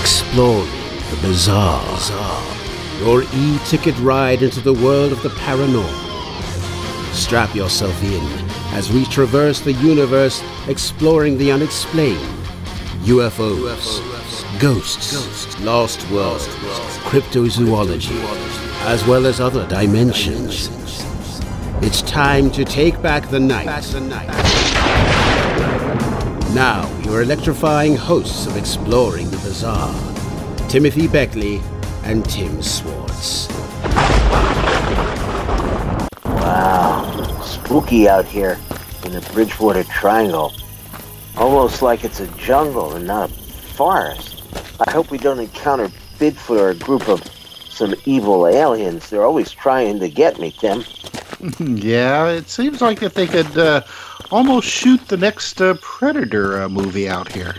Exploring the bizarre. Your e-ticket ride into the world of the paranormal. Strap yourself in as we traverse the universe exploring the unexplained. UFOs, ghosts, lost worlds, cryptozoology, as well as other dimensions. It's time to take back the night. Now, your electrifying hosts of Exploring the Bizarre, Timothy Beckley and Tim Swartz. Wow, spooky out here in the Bridgewater Triangle. Almost like it's a jungle and not a forest. I hope we don't encounter Bigfoot or a group of some evil aliens. They're always trying to get me, Tim. Yeah, it seems like that they could almost shoot the next Predator movie out here.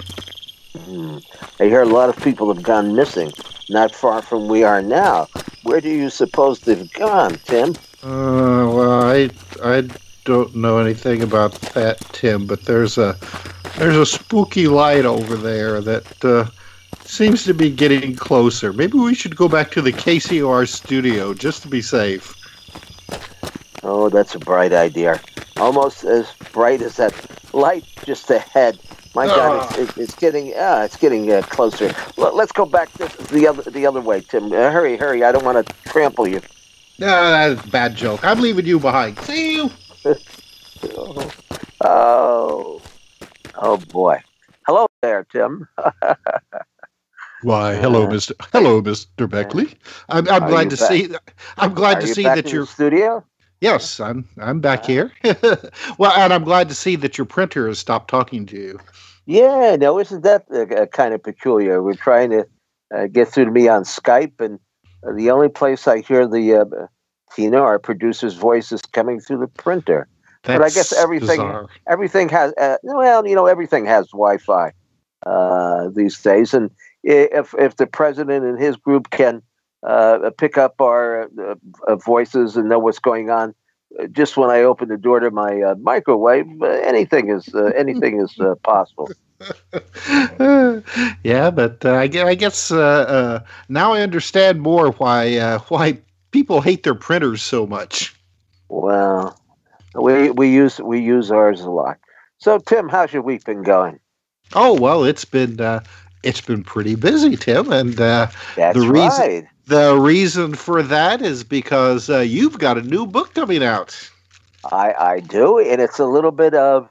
I hear a lot of people have gone missing, not far from we are now. Where do you suppose they've gone, Tim? Well, I don't know anything about that, Tim, but there's a spooky light over there that seems to be getting closer. Maybe we should go back to the KCOR studio just to be safe. Oh, that's a bright idea. Almost as bright as that light just ahead. My God, it's getting closer. Let's go back the other way, Tim. Hurry! I don't want to trample you. No, that's a bad joke. I'm leaving you behind. See you. Oh boy. Hello there, Tim. Why, hello, Mr. Beckley. I'm glad to see that you're in the studio. Yes, I'm back here. Well, and I'm glad to see that your printer has stopped talking to you. Yeah, no, isn't that kind of peculiar? We're trying to get through to me on Skype, and the only place I hear the Tina, our producer's voice, is coming through the printer. That's but I guess everything has everything has Wi-Fi these days, and if the president and his group can pick up our voices and know what's going on, just when I open the door to my microwave, anything is possible. Yeah, but I guess now I understand more why people hate their printers so much. Well, we use ours a lot. So, Tim, how's your week been going? Oh well, it's been pretty busy, Tim, and that's right. The reason for that is because you've got a new book coming out. I do, and it's a little bit of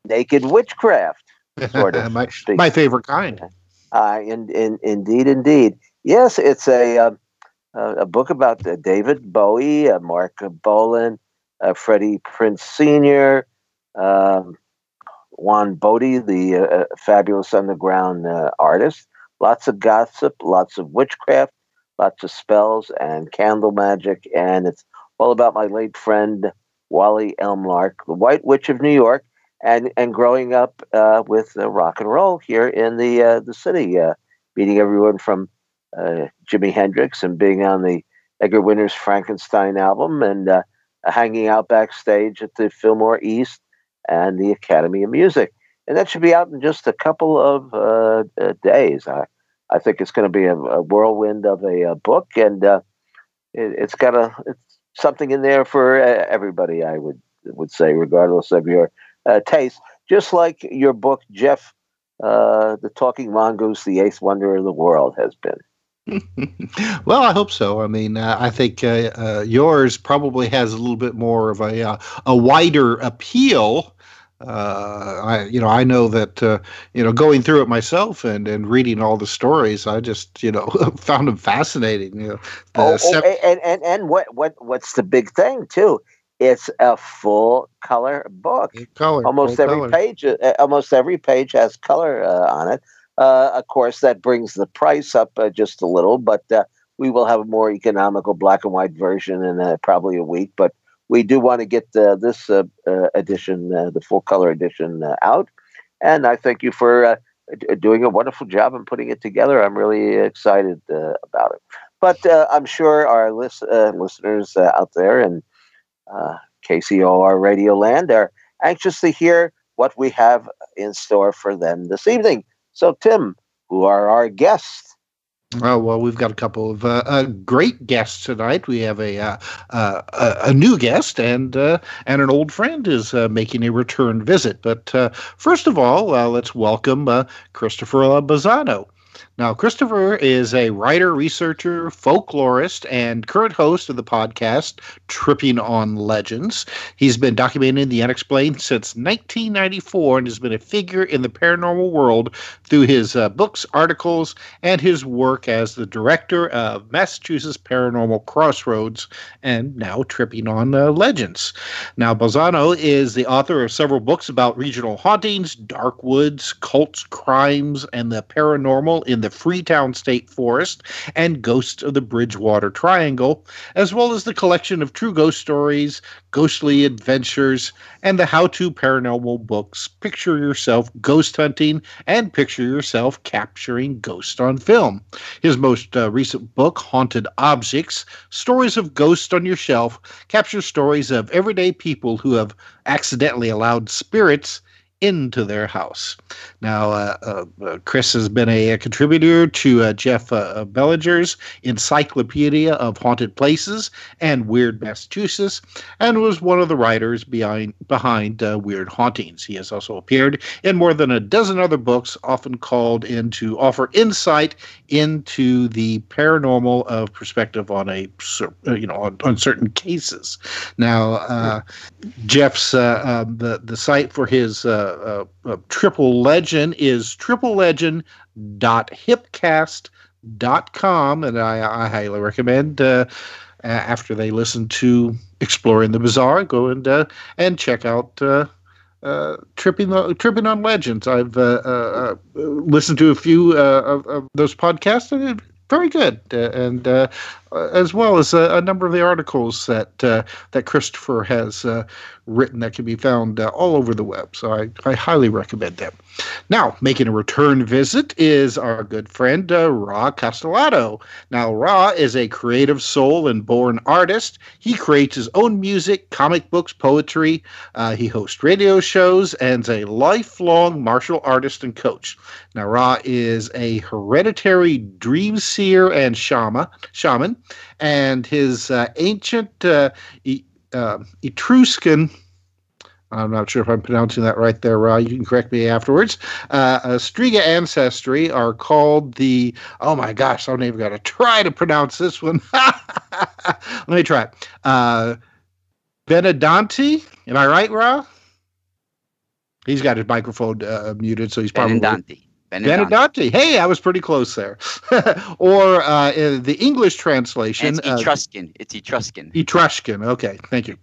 naked witchcraft, sort of. my favorite kind. Indeed. Yes, it's a book about David Bowie, Mark Bolan, Freddie Prinze Sr., Juan Bodie, the fabulous underground artist. Lots of gossip, lots of witchcraft, lots of spells and candle magic, and it's all about my late friend Wally Elmlark, the White Witch of New York, and growing up with rock and roll here in the city, meeting everyone from Jimi Hendrix and being on the Edgar Winter's Frankenstein album, and hanging out backstage at the Fillmore East and the Academy of Music. And that should be out in just a couple of days. I think it's going to be a whirlwind of a book, and it's something in there for everybody, I would say, regardless of your taste. Just like your book, Jeff, The Talking Mongoose, the Eighth Wonder of the World, has been. Well, I hope so. I mean, I think yours probably has a little bit more of a wider appeal. I know that going through it myself and reading all the stories, I just found them fascinating. And what's the big thing too? It's a full color book. Almost every page has color on it. Of course, that brings the price up just a little, but we will have a more economical black and white version in probably a week. But we do want to get this edition, the full color edition, out. And I thank you for doing a wonderful job in putting it together. I'm really excited about it. But I'm sure our listeners out there in KCOR Radio Land are anxious to hear what we have in store for them this evening. So, Tim, who are our guests. Oh, well, we've got a couple of great guests tonight. We have a new guest, and an old friend is making a return visit. But first of all, let's welcome Christopher Balzano. Now, Christopher is a writer, researcher, folklorist, and current host of the podcast Tripping on Legends. He's been documenting the unexplained since 1994 and has been a figure in the paranormal world through his books, articles, and his work as the director of Massachusetts Paranormal Crossroads and now Tripping on Legends. Now, Balzano is the author of several books about regional hauntings, dark woods, cults, crimes, and the paranormal in the Freetown State Forest and Ghosts of the Bridgewater Triangle, as well as the collection of true ghost stories, ghostly adventures, and the how-to paranormal books Picture Yourself Ghost Hunting and Picture Yourself Capturing Ghosts on Film. His most recent book, Haunted Objects, Stories of Ghosts on Your Shelf, captures stories of everyday people who have accidentally allowed spirits into their house. Now, Chris has been a contributor to Jeff Bellinger's Encyclopedia of Haunted Places and Weird Massachusetts, and was one of the writers behind Weird Hauntings. He has also appeared in more than a dozen other books, often called in to offer insight into the paranormal perspective on on certain cases. Now, Jeff's the site for his Triple Legend is triplelegend.hipcast.com, and I highly recommend after they listen to Exploring the Bizarre, go and check out Tripping on Legends. I've listened to a few of those podcasts, and it's very good, and as well as a number of the articles that Christopher has written that can be found all over the web. So I highly recommend them. Now, making a return visit is our good friend, Ra Castaldo. Now, Ra is a creative soul and born artist. He creates his own music, comic books, poetry. He hosts radio shows and is a lifelong martial artist and coach. Now, Ra is a hereditary dream seer and shaman, and his ancient Etruscan, I'm not sure if I'm pronouncing that right there, Ra. You can correct me afterwards. Striga ancestry are called the, oh my gosh, I'm even going to try to pronounce this one. Let me try. Benedonti. Am I right, Ra? He's got his microphone muted, so he's probably... Benedonti. Hey, I was pretty close there. Or the English translation. And it's Etruscan. It's Etruscan. Etruscan. Okay, thank you.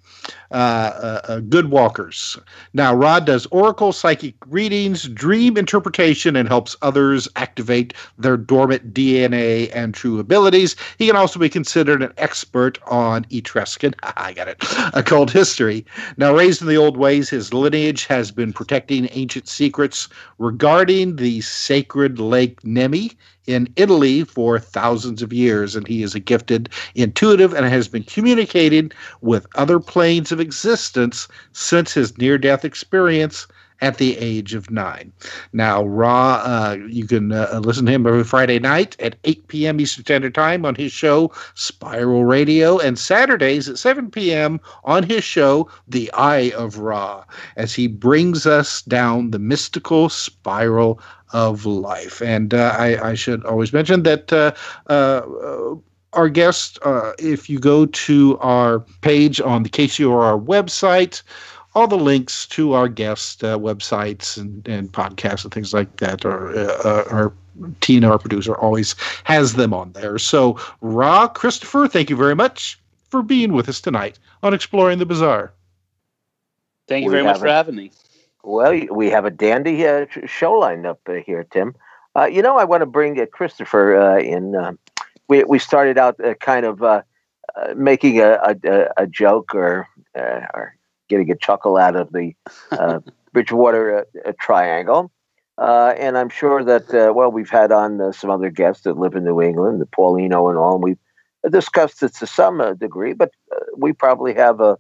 Good walkers. Now, Rod does oracle, psychic readings, dream interpretation, and helps others activate their dormant DNA and true abilities. He can also be considered an expert on Etruscan. I got it. Occult history. Now, raised in the old ways, his lineage has been protecting ancient secrets regarding the sacred Lake Nemi in Italy for thousands of years, and he is a gifted intuitive and has been communicating with other planes of existence since his near-death experience at the age of 9. Now, Ra, you can listen to him every Friday night at 8 p.m. Eastern Standard Time on his show Spiral Radio, and Saturdays at 7 p.m. on his show The Eye of Ra, as he brings us down the mystical spiral of life. And I should always mention that our guest, if you go to our page on the KCOR website, all the links to our guest websites and podcasts and things like that, our Tina, our producer, always has them on there. So, Ra, Christopher, thank you very much for being with us tonight on Exploring the Bizarre. Thank you very much for having me. Well, we have a dandy show lined up here, Tim. I want to bring Christopher in. We started out kind of making a joke or getting a chuckle out of the Bridgewater Triangle. And I'm sure that, we've had on some other guests that live in New England, the Paulino and all, and we've discussed it to some degree, but we probably have a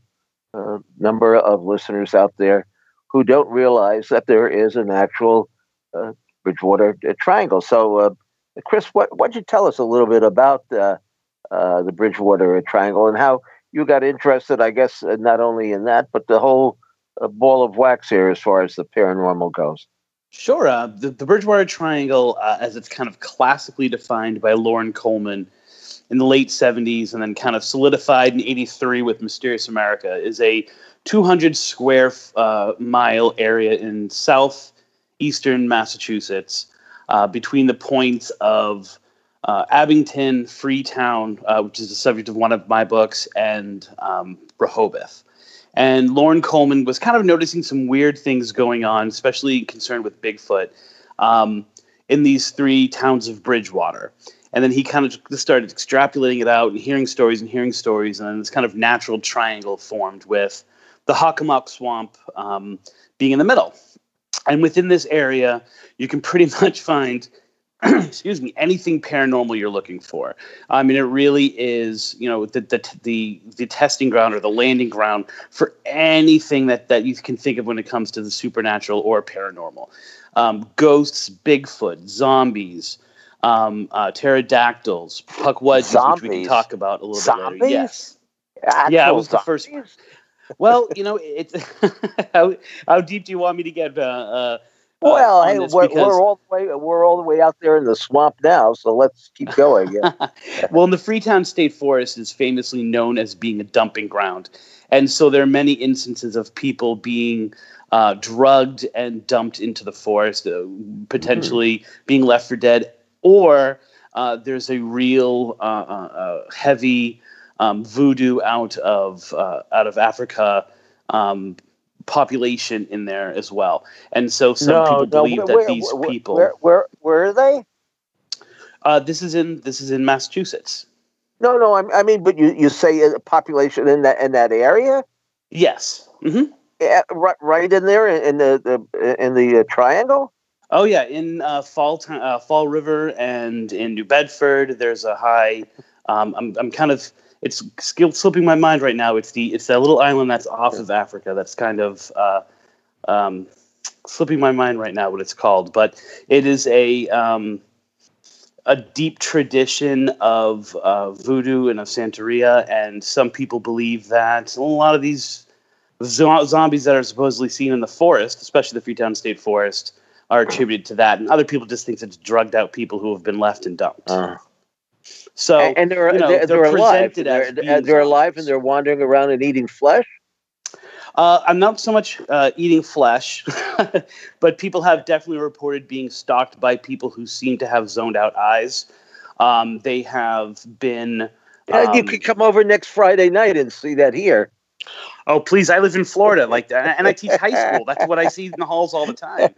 number of listeners out there who don't realize that there is an actual Bridgewater Triangle. So, Chris, what'd you tell us a little bit about the Bridgewater Triangle and how you got interested, I guess, not only in that, but the whole ball of wax here as far as the paranormal goes? Sure. The Bridgewater Triangle, as it's kind of classically defined by Lauren Coleman in the late 70s and then kind of solidified in 83 with Mysterious America, is a 200 square mile area in southeastern Massachusetts between the points of Abington, Freetown, which is the subject of one of my books, and Rehoboth. And Lauren Coleman was kind of noticing some weird things going on, especially concerned with Bigfoot, in these three towns of Bridgewater. And then he kind of just started extrapolating it out and hearing stories, and then this kind of natural triangle formed with the Hockomock Swamp being in the middle. And within this area, you can pretty much find anything paranormal you're looking for. I mean, it really is, the testing ground or the landing ground for anything that you can think of when it comes to the supernatural or paranormal. Ghosts, Bigfoot, zombies, pterodactyls, puckwudgies, which we can talk about a little bit later. Yes. Yeah, it was the first. Well, it's how deep do you want me to get? Well, hey, we're all the way out there in the swamp now, so let's keep going. Yeah. Well, the Freetown State Forest is famously known as being a dumping ground, and so there are many instances of people being drugged and dumped into the forest, potentially being left for dead, or there's a real heavy voodoo out of Africa. Population in there as well, and so some people believe that these people. Where are they? This is in Massachusetts. No. I mean, but you say a population in that area? Yes. Mm-hmm. Yeah, right in there in the triangle. Oh yeah, in Fall River and in New Bedford, there's a high. I'm kind of. It's slipping my mind right now. It's that little island that's off of Africa. That's kind of slipping my mind right now what it's called. But it is a deep tradition of voodoo and of Santeria, and some people believe that a lot of these zombies that are supposedly seen in the forest, especially the Freetown State Forest, are attributed to that, and other people just think it's drugged out people who have been left and dumped. So and they're alive. They're alive and they're wandering around and eating flesh. I'm not so much eating flesh, but people have definitely reported being stalked by people who seem to have zoned out eyes. They have been. You could come over next Friday night and see that here. Oh, please! I live in Florida, and I teach high school. That's what I see in the halls all the time.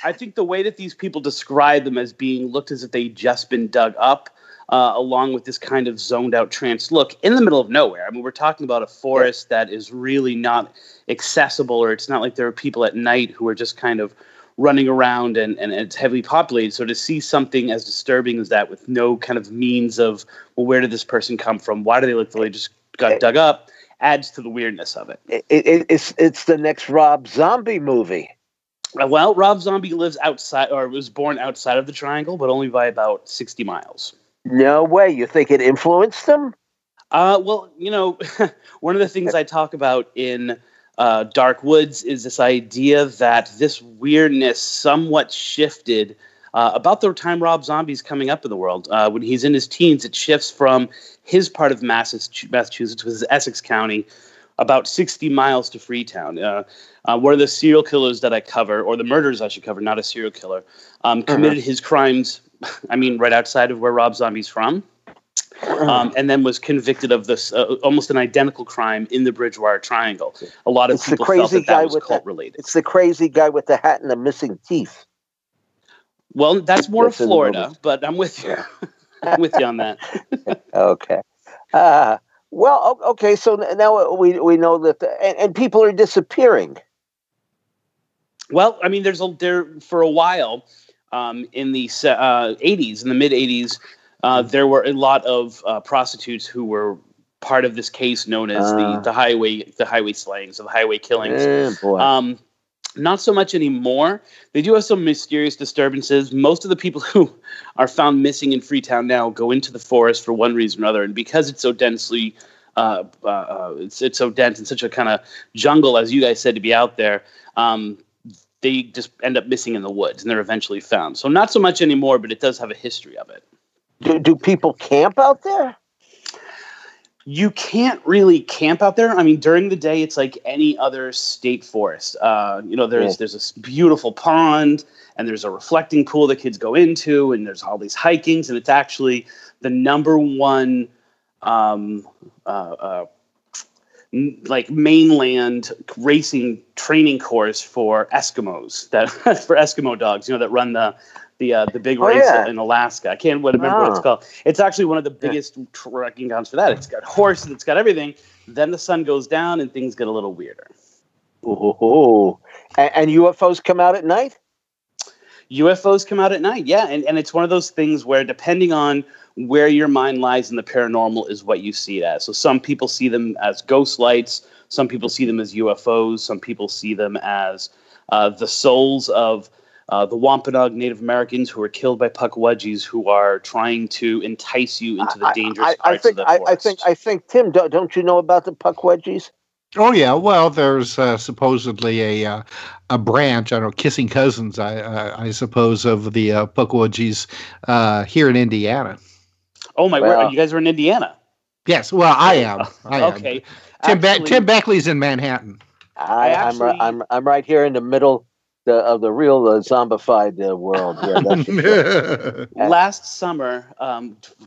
I think the way that these people describe them as being looked as if they'd just been dug up. Along with this kind of zoned out trance look in the middle of nowhere. I mean, we're talking about a forest that is really not accessible, or it's not like there are people at night who are just kind of running around and it's heavily populated. So to see something as disturbing as that with no kind of means of, well, where did this person come from? Why do they look like they just got dug up? Adds to the weirdness of it. It's the next Rob Zombie movie. Well, Rob Zombie lives outside, or was born outside of the Triangle, but only by about 60 miles. No way. You think it influenced them? Well, one of the things I talk about in Dark Woods is this idea that this weirdness somewhat shifted about the time Rob Zombie's coming up in the world. When he's in his teens, it shifts from his part of Massachusetts, which is Essex County, about 60 miles to Freetown. One of the serial killers that I cover, or the murderers I should cover, not a serial killer, committed his crimes, right outside of where Rob Zombie's from, and then was convicted of this almost an identical crime in the Bridgewater Triangle. A lot of people felt that was cult-related. It's the crazy guy with the hat and the missing teeth. Well, that's more of Florida, but I'm with you. I'm with you on that. Okay. Well, okay. So now we know that, and people are disappearing. Well, I mean, there for a while in the 80s, in the mid 80s, there were a lot of prostitutes who were part of this case known as the highway slayings, or the highway killings. Not so much anymore. They do have some mysterious disturbances. Most of the people who are found missing in Freetown now go into the forest for one reason or another, and because it's so densely, it's so dense and such a kind of jungle, as you guys said, to be out there, they just end up missing in the woods, and they're eventually found. So not so much anymore, but it does have a history of it. Do people camp out there? You can't really camp out there. I mean, during the day, it's like any other state forest. There's this beautiful pond, and there's a reflecting pool that kids go into, and there's all these hikings, and it's actually the number one mainland racing training course for Eskimos, that for Eskimo dogs, that run the big race in Alaska. I can't remember what it's called. It's actually one of the biggest trekking grounds for that. It's got horses, it's got everything. Then the sun goes down and things get a little weirder. Ooh. And UFOs come out at night? UFOs come out at night, yeah. And it's one of those things where, depending on where your mind lies in the paranormal, is what you see it as. So some people see them as ghost lights. Some people see them as UFOs. Some people see them as the souls of the Wampanoag Native Americans who were killed by Pukwudgies, who are trying to entice you into the dangerous parts of the forest. I think, Tim, don't you know about the Pukwudgies? Oh yeah, well, there's supposedly a branch, I don't know, kissing cousins, I suppose, of the Pukwudgies here in Indiana. Oh my word! You guys are in Indiana? Yes. Well, I am. Okay. Tim Beckley's in Manhattan. I'm right here in the middle of the real zombified world. Yeah, that's Last summer,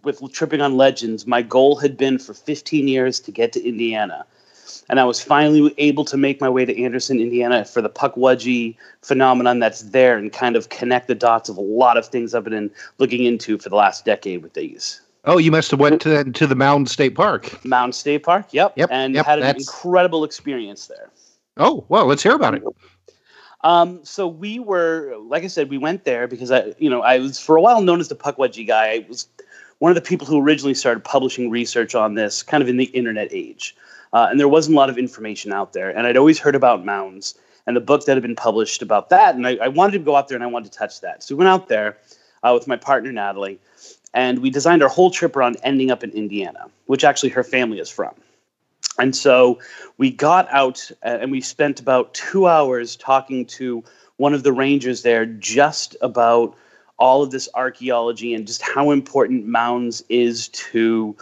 with Tripping on Legends, my goal had been for 15 years to get to Indiana. And I was finally able to make my way to Anderson, Indiana, for the Pukwudgie phenomenon that's there, and kind of connect the dots of a lot of things I've been looking into for the last decade with these. Oh, you must have went to the Mountain State Park. Mountain State Park, yep. And had an incredible experience there. Oh, well, let's hear about it. So we were, like I said, we went there because I was for a while known as the Pukwudgie guy. I was one of the people who originally started publishing research on this kind of in the internet age. And there wasn't a lot of information out there. And I'd always heard about mounds and the book that had been published about that. And I wanted to go out there and I wanted to touch that. So we went out there with my partner, Natalie, and we designed our whole trip around ending up in Indiana, which actually her family is from. And so we got out and we spent about 2 hours talking to one of the rangers there just about all of this archaeology and just how important mounds is to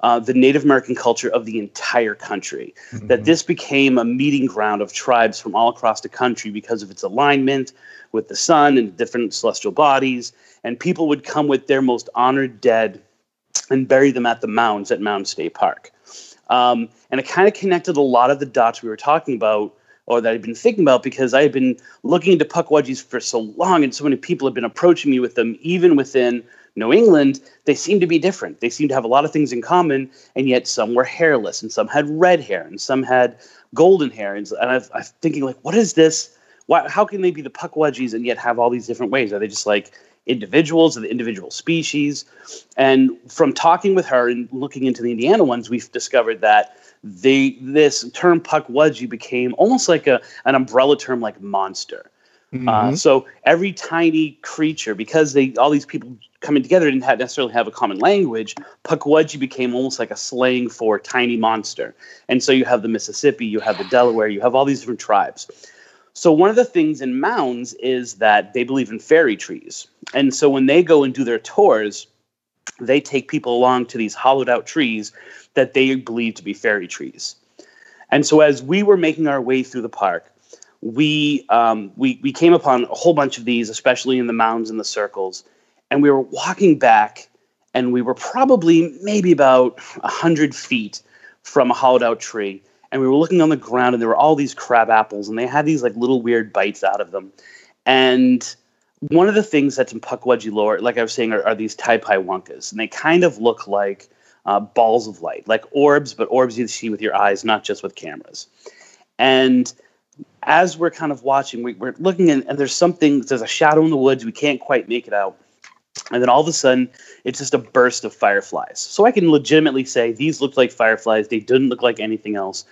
the Native American culture of the entire country. Mm-hmm. That this became a meeting ground of tribes from all across the country because of its alignment with the sun and different celestial bodies. And people would come with their most honored dead and bury them at the mounds at Mountain State Park. And it kind of connected a lot of the dots we were talking about, or that I'd been thinking about, because I had been looking into Pukwudgies for so long, and so many people have been approaching me with them, even within New England. They seem to be different. They seem to have a lot of things in common, and yet some were hairless, and some had red hair, and some had golden hair. And I'm thinking, like, what is this? How can they be the Pukwudgies and yet have all these different ways? Are they just like individuals or the individual species? And from talking with her and looking into the Indiana ones, we've discovered that this term Pukwudgie became almost like an umbrella term, like monster. Mm-hmm. So every tiny creature, because all these people coming together didn't necessarily have a common language, Pukwudgie became almost like a slang for tiny monster. And so you have the Mississippi, you have the Delaware, you have all these different tribes. So one of the things in mounds is that they believe in fairy trees. And so when they go and do their tours, they take people along to these hollowed out trees that they believe to be fairy trees. And so as we were making our way through the park, we came upon a whole bunch of these, especially in the mounds and the circles. And we were walking back, and we were probably maybe about 100 feet from a hollowed out tree. And we were looking on the ground, and there were all these crab apples, and they had these like little weird bites out of them. And one of the things that's in Pukwudgie lore, like I was saying, are these Taipai-Wunkas, and they kind of look like balls of light, like orbs, but orbs you see with your eyes, not just with cameras. And as we're kind of watching, we're looking, and there's a shadow in the woods. We can't quite make it out. And then all of a sudden, it's just a burst of fireflies. So I can legitimately say these looked like fireflies. They didn't look like anything else.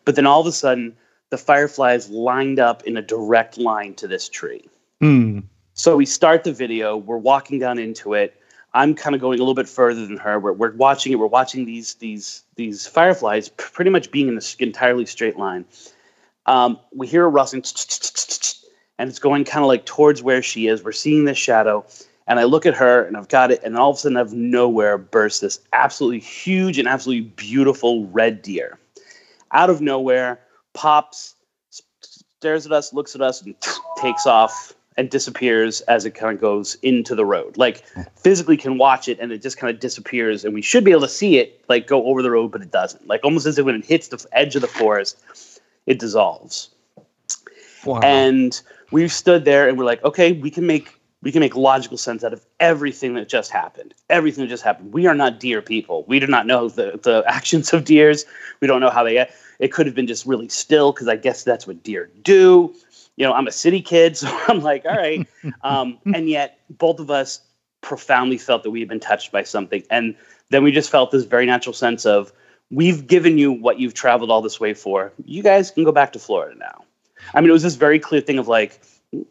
But then all of a sudden, the fireflies lined up in a direct line to this tree. Hmm. So we start the video. We're walking down into it. I'm kind of going a little bit further than her. We're watching it. We're watching these fireflies pretty much being in this entirely straight line. We hear a rustling, and it's going kind of like towards where she is. We're seeing this shadow, and I look at her, and I've got it, and all of a sudden, out of nowhere, bursts this absolutely huge and absolutely beautiful red deer. Out of nowhere, pops, stares at us, looks at us, and takes off and disappears as it kind of goes into the road. Like, physically can watch it, and it just kind of disappears, and we should be able to see it, like, go over the road, but it doesn't. Like, almost as if when it hits the edge of the forest, it dissolves. Wow. And we've stood there, and we're like, okay, we can make logical sense out of everything that just happened. Everything that just happened. We are not deer people. We do not know the actions of deers. We don't know how they... It could have been just really still, because I guess that's what deer do. You know, I'm a city kid, so I'm like, all right. And yet, both of us profoundly felt that we had been touched by something. And then we just felt this very natural sense of, we've given you what you've traveled all this way for. You guys can go back to Florida now. I mean, it was this very clear thing of like,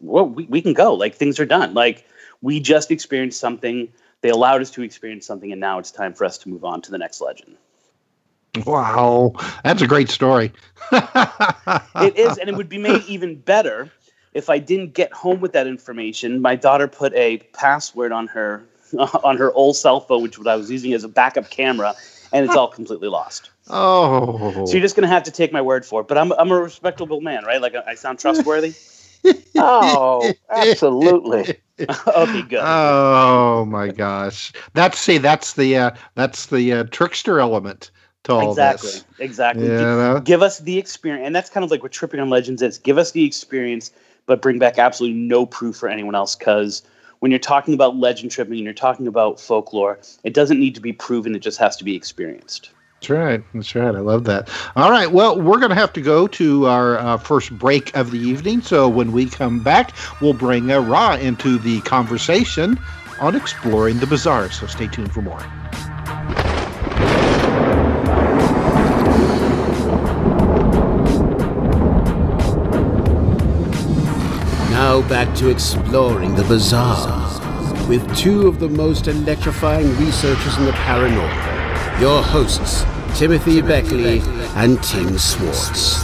well, we can go. Like, things are done. Like, we just experienced something. They allowed us to experience something, and now it's time for us to move on to the next legend. Wow, that's a great story. It is, and it would be made even better if I didn't get home with that information. My daughter put a password on her old cell phone, which I was using as a backup camera, and it's all completely lost. Oh, So you're just gonna have to take my word for it. But I'm a respectable man, right? Like, I sound trustworthy. Oh, absolutely. Okay, good. Oh my gosh, that's the trickster element to all this. Exactly. You know? Give us the experience, and that's kind of like what Tripping on Legends is. Give us the experience, but bring back absolutely no proof for anyone else. Because when you're talking about legend tripping and you're talking about folklore, it doesn't need to be proven; it just has to be experienced. That's right. That's right. I love that. All right. Well, we're going to have to go to our first break of the evening. So when we come back, we'll bring Ra into the conversation on exploring the bizarre. So stay tuned for more. Now back to exploring the bizarre with two of the most electrifying researchers in the paranormal. Your hosts, Timothy Beckley and Tim Swartz.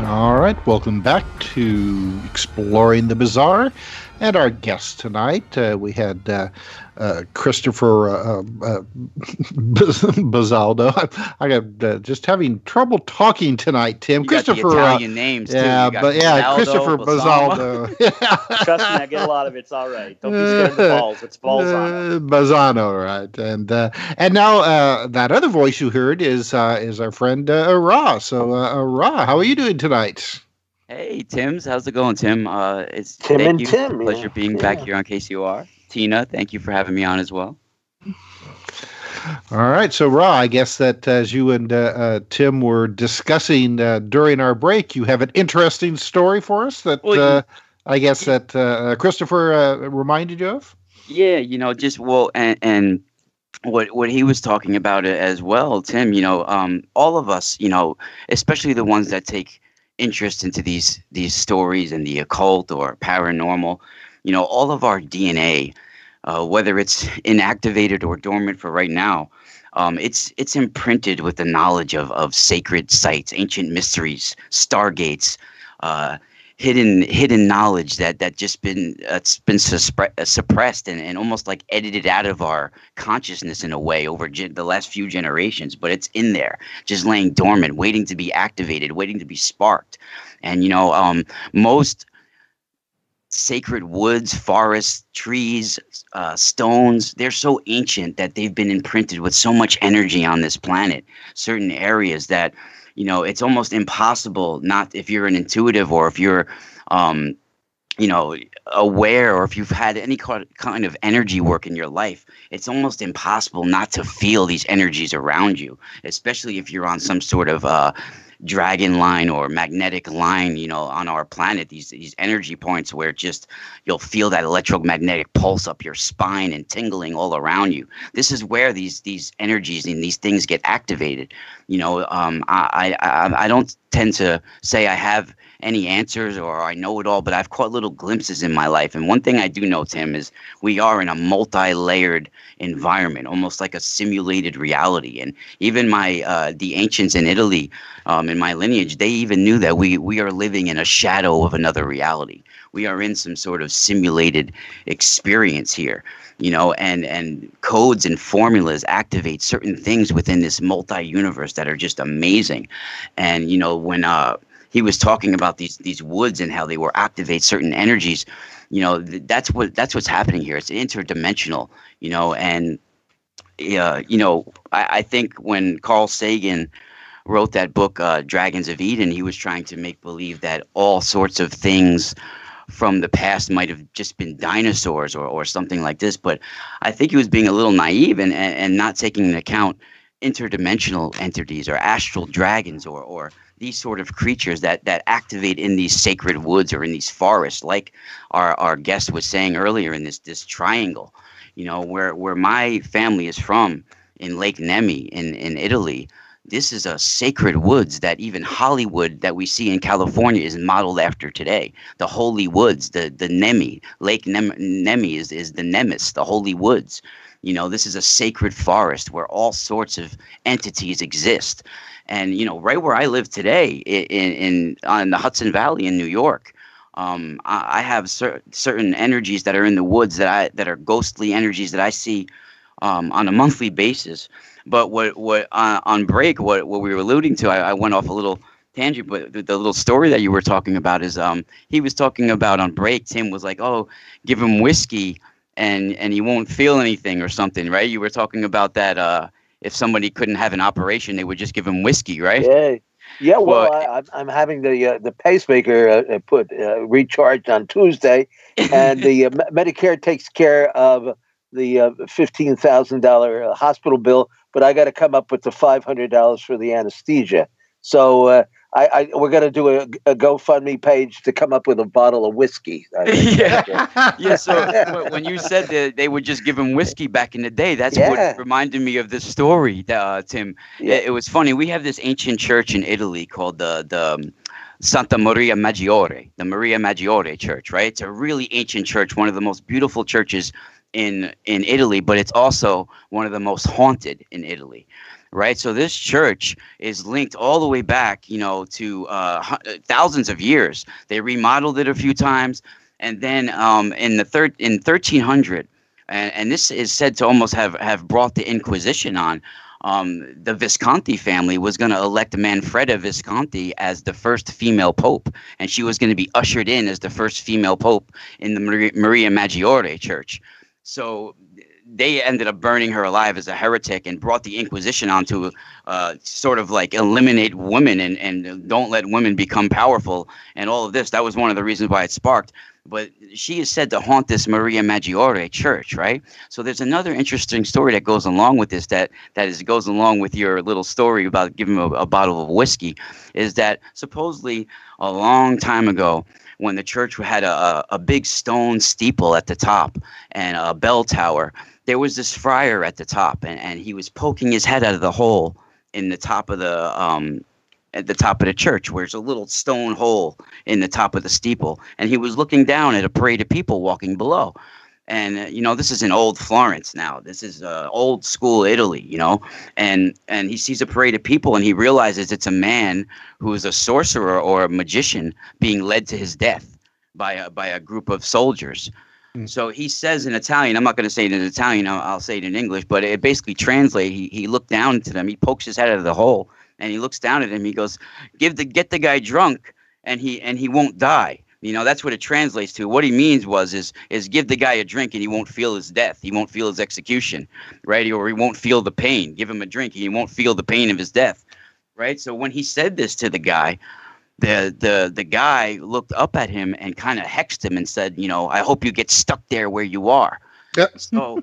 All right, welcome back to Exploring the Bizarre. And our guest tonight, we had Christopher Balzano. I got just having trouble talking tonight, Tim. You Christopher, got the Italian names too. yeah, You got but yeah, Castaldo, Christopher Balzano. Trust me, I get a lot of it. It's all right. Don't be scared of the balls. It's Balzano. Balzano, right? And now that other voice you heard is our friend Ra. So Ra, how are you doing tonight? Hey, Tim's. How's it going, Tim? It's Tim thank and you. Tim, Pleasure being back here on KCOR. Tina, thank you for having me on as well. All right. So, Ra, I guess that as you and Tim were discussing during our break, you have an interesting story for us that I guess that Christopher reminded you of? Yeah, and what he was talking about it as well, Tim, all of us, especially the ones that take interest into these stories and the occult or paranormal, all of our DNA, whether it's inactivated or dormant for right now, it's imprinted with the knowledge of sacred sites, ancient mysteries, stargates, hidden knowledge that just been suppressed and almost like edited out of our consciousness in a way over the last few generations, but it's in there, just laying dormant, waiting to be activated, waiting to be sparked. And most sacred woods, forests, trees, stones, they're so ancient that they've been imprinted with so much energy on this planet, certain areas that it's almost impossible, not if you're an intuitive or if you're, aware, or if you've had any kind of energy work in your life, it's almost impossible not to feel these energies around you, especially if you're on some sort of dragon line or magnetic line, you know, on our planet, these energy points where just you'll feel that electromagnetic pulse up your spine and tingling all around you. This is where these energies and these things get activated. You know, I don't tend to say I have any answers or I know it all, but I've caught little glimpses in my life. And one thing I do know, Tim, is we are in a multi-layered environment, almost like a simulated reality. And even the ancients in Italy, in my lineage, they even knew that we are living in a shadow of another reality. We are in some sort of simulated experience here, you know, and codes and formulas activate certain things within this multi-universe that are just amazing. And, you know, when he was talking about these woods and how they will activate certain energies, you know, that's what's happening here. It's interdimensional, you know, and you know, I think when Carl Sagan wrote that book, Dragons of Eden, he was trying to make believe that all sorts of things from the past might have just been dinosaurs or something like this. But I think he was being a little naive and not taking into account interdimensional entities or astral dragons or these sort of creatures that activate in these sacred woods or in these forests, like our guest was saying earlier in this triangle, you know, where my family is from in Lake Nemi in Italy. This is a sacred woods that even Hollywood that we see in California is modeled after today. The holy woods, the Nemi, Lake Nemi is the Nemes, the holy woods. You know, this is a sacred forest where all sorts of entities exist. And, you know, right where I live today in the Hudson Valley in New York, I have certain energies that are in the woods that are ghostly energies that I see on a monthly basis. But what on break, what we were alluding to, I went off a little tangent, but the little story that you were talking about is he was talking about on break. Tim was like, "Oh, give him whiskey and he won't feel anything or something," right? You were talking about that. If somebody couldn't have an operation, they would just give him whiskey, right? Yeah. Well, I'm having the pacemaker put recharged on Tuesday, and the Medicare takes care of the $15,000 hospital bill, but I got to come up with the $500 for the anesthesia. So we're going to do a GoFundMe page to come up with a bottle of whiskey. Yeah. So when you said that they would just give him whiskey back in the day, that's what reminded me of this story, Tim. Yeah. It was funny. We have this ancient church in Italy called the Santa Maria Maggiore, the Maria Maggiore Church, right? It's a really ancient church, one of the most beautiful churches in Italy, but it's also one of the most haunted in Italy. Right. So this church is linked all the way back, you know, to thousands of years. They remodeled it a few times. And then in 1300, and this is said to almost have brought the Inquisition on, the Visconti family was going to elect Manfreda Visconti as the first female pope. And she was going to be ushered in as the first female pope in the Maria Maggiore Church. So they ended up burning her alive as a heretic and brought the Inquisition on to sort of like eliminate women and don't let women become powerful and all of this. That was one of the reasons why it sparked. But she is said to haunt this Maria Maggiore church, right? So there's another interesting story that goes along with this that goes along with your little story about giving him a bottle of whiskey, is that supposedly a long time ago, when the church had a big stone steeple at the top and a bell tower, there was this friar at the top, and he was poking his head out of the hole in the top of at the top of the church, where there's a little stone hole in the top of the steeple, and he was looking down at a parade of people walking below. And you know, this is in old Florence now. This is old school Italy, you know. And he sees a parade of people, and he realizes it's a man who is a sorcerer or a magician being led to his death by a group of soldiers. So he says in Italian, I'm not going to say it in Italian, I'll say it in English, but it basically translates. He looked down to them, he pokes his head out of the hole, and he looks down at him. He goes, get the guy drunk, and he won't die. You know, that's what it translates to. What he means is give the guy a drink and he won't feel his death. He won't feel his execution, right? Or he won't feel the pain. Give him a drink and he won't feel the pain of his death, right? So when he said this to the guy, the guy looked up at him and kind of hexed him and said, you know, I hope you get stuck there where you are. Yep. So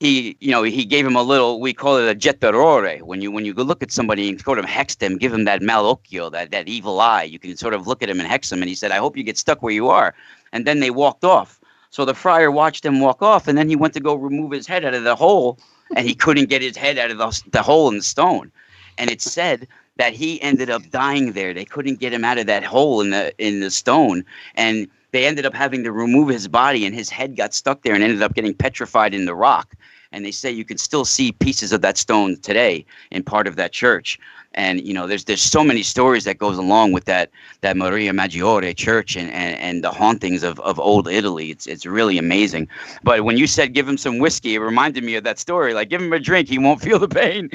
he gave him a little, we call it a jetterore. When you go look at somebody and sort of hex them, give them that malocchio, that evil eye, you can sort of look at him and hex them. And he said, I hope you get stuck where you are. And then they walked off. So the friar watched them walk off, and then he went to go remove his head out of the hole, and he couldn't get his head out of the hole in the stone. And it said that he ended up dying there. They couldn't get him out of that hole in the stone, and they ended up having to remove his body, and his head got stuck there and ended up getting petrified in the rock. And they say you can still see pieces of that stone today in part of that church. And there's so many stories that goes along with that Maria Maggiore church and the hauntings of old Italy. It's really amazing. But when you said give him some whiskey, it reminded me of that story. Like, give him a drink, he won't feel the pain.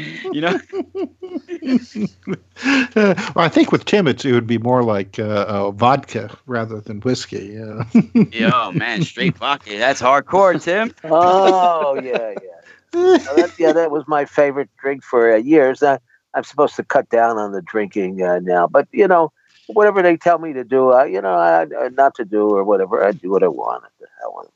Well, I think with Tim, it would be more like vodka rather than whiskey. Yo, man, straight vodka. That's hardcore, Tim. Oh yeah. That was my favorite drink for years. I'm supposed to cut down on the drinking now, but whatever they tell me to do, not to do or whatever, I do what I want. The hell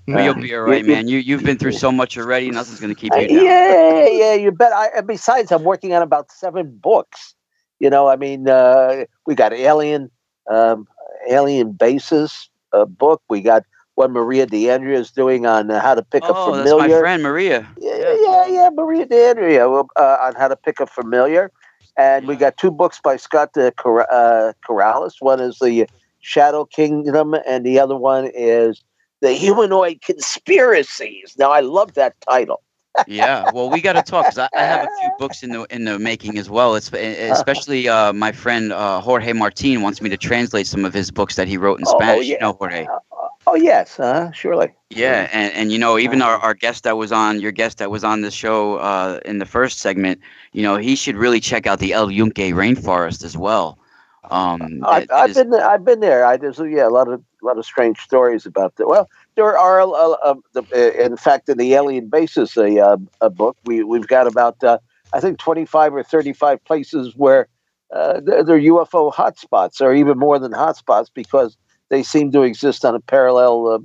You'll be all right, man. You've been through so much already. Nothing's going to keep you down. Yeah, you bet. Besides, I'm working on about 7 books. We got Alien Bases book. We got one Maria DeAndrea is doing on how to pick up familiar. Oh, that's my friend Maria. Yeah, Maria DeAndrea on how to pick up familiar. And we got 2 books by Scott Corrales. One is The Shadow Kingdom, and the other one is The Humanoid Conspiracies. Now, I love that title. Yeah, well, we got to talk, because I have a few books in the making as well. It's especially my friend Jorge Martin wants me to translate some of his books that he wrote in Spanish. Yeah. Jorge. Oh yes, surely. Yeah, and even our guest that was on the show in the first segment, he should really check out the El Yunque rainforest as well. I've been there. There's a lot of strange stories about that. Well, there are in fact in the Alien Basis a book we've got about I think 25 or 35 places where they're UFO hotspots, or even more than hotspots, because they seem to exist on a parallel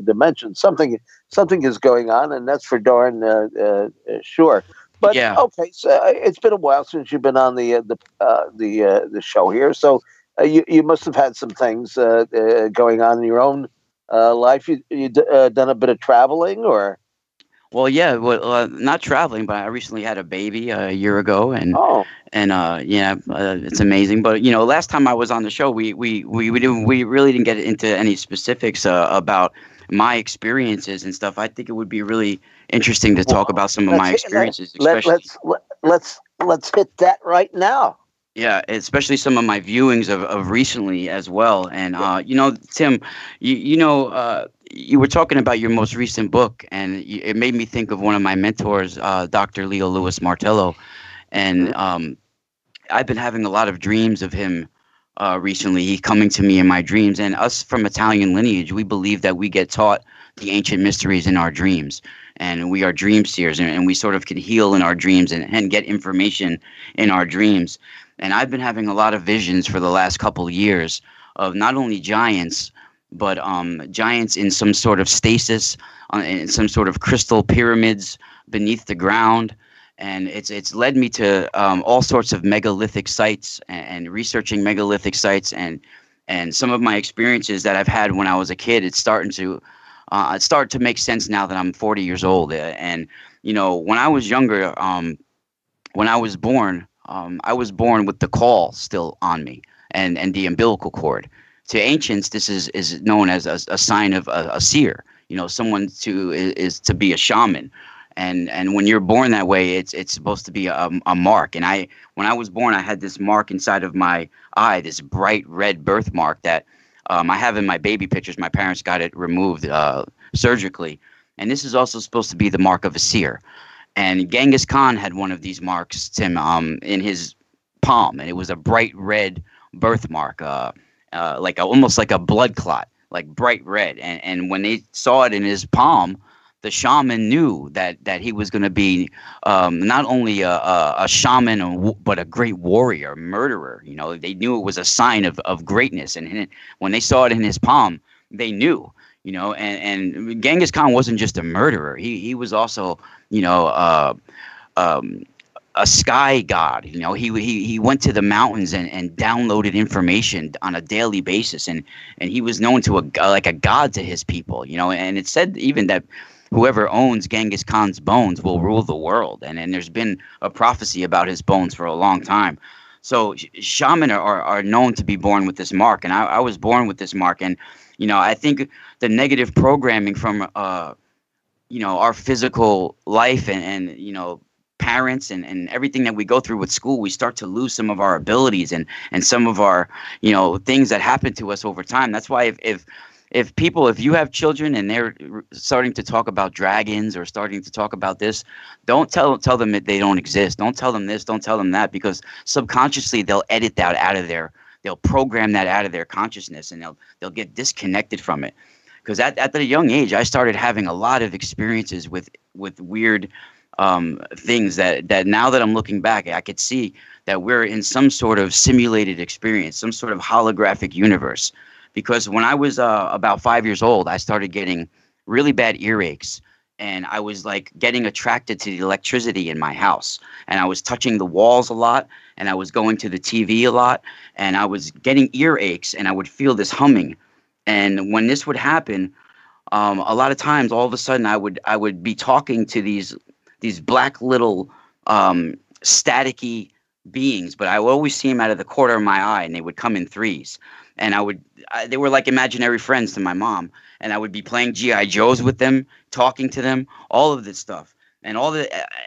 dimension. Something is going on, and that's for darn sure. But yeah. Okay, so it's been a while since you've been on the show here, so you must have had some things going on in your own life. You done a bit of traveling, or? Well, yeah, not traveling, but I recently had a baby a year ago, and it's amazing. But last time I was on the show, we really didn't get into any specifics about my experiences and stuff. I think it would be really interesting to talk about some of my experiences, especially. Let's hit that right now. Yeah, especially some of my viewings of recently as well. And Tim, you were talking about your most recent book, and it made me think of one of my mentors, Dr. Leo Lewis Martello. And I've been having a lot of dreams of him recently. He's coming to me in my dreams. And us from Italian lineage, we believe that we get taught the ancient mysteries in our dreams. And we are dream seers, and we sort of can heal in our dreams and get information in our dreams. And I've been having a lot of visions for the last couple of years of not only giants, but giants in some sort of stasis, in some sort of crystal pyramids beneath the ground. And it's led me to all sorts of megalithic sites and researching megalithic sites, and some of my experiences that I've had when I was a kid. It's starting to make sense now that I'm 40 years old. And when I was younger, when I was born with the caul still on me and the umbilical cord. To ancients, this is known as a sign of a seer. Someone is to be a shaman. And when you're born that way, it's supposed to be a mark. And when I was born, I had this mark inside of my eye, this bright red birthmark that I have in my baby pictures. My parents got it removed surgically. And this is also supposed to be the mark of a seer. And Genghis Khan had one of these marks, Tim, in his palm, and it was a bright red birthmark, almost like a blood clot, like bright red. And when they saw it in his palm, the shaman knew that he was going to be not only a shaman, but a great warrior, murderer. They knew it was a sign of greatness. And when they saw it in his palm, they knew. and Genghis Khan wasn't just a murderer. He was also, um, a sky god. He went to the mountains and downloaded information on a daily basis, and he was known to like a god to his people. And it's said even that whoever owns Genghis Khan's bones will rule the world, and there's been a prophecy about his bones for a long time. So shaman are known to be born with this mark, and I was born with this mark, and I think the negative programming from our physical life and parents and everything that we go through with school, we start to lose some of our abilities and some of our things that happen to us over time. That's why if you have children and they're starting to talk about dragons or starting to talk about this, don't tell them that they don't exist. Don't tell them this, don't tell them that, because subconsciously they'll edit that out of they'll program that out of their consciousness, and they'll get disconnected from it. Because at a young age, I started having a lot of experiences with weird things that now that I'm looking back, I could see that we're in some sort of simulated experience, some sort of holographic universe. Because when I was about 5 years old, I started getting really bad earaches, and I was like getting attracted to the electricity in my house, and I was touching the walls a lot, and I was going to the TV a lot, and I was getting earaches, and I would feel this humming. And when this would happen, a lot of times, all of a sudden, I would be talking to these black little staticky beings, but I would always see them out of the corner of my eye, and they would come in threes. And they were like imaginary friends to my mom, and I would be playing G.I. Joes with them, talking to them, all of this stuff. And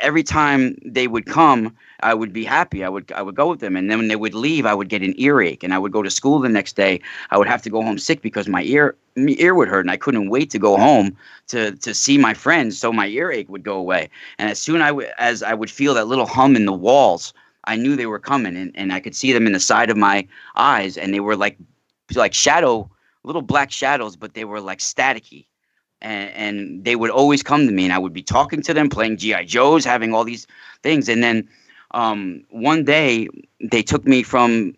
every time they would come, I would be happy. I would go with them, and then when they would leave, I would get an earache, and I would go to school the next day. I would have to go home sick because my ear would hurt, and I couldn't wait to go home to see my friends, so my earache would go away. And as soon as I would feel that little hum in the walls, I knew they were coming, and I could see them in the side of my eyes, and they were like little black shadows, but they were like staticky. And they would always come to me, and I would be talking to them, playing G.I. Joes, having all these things. And then one day they took me from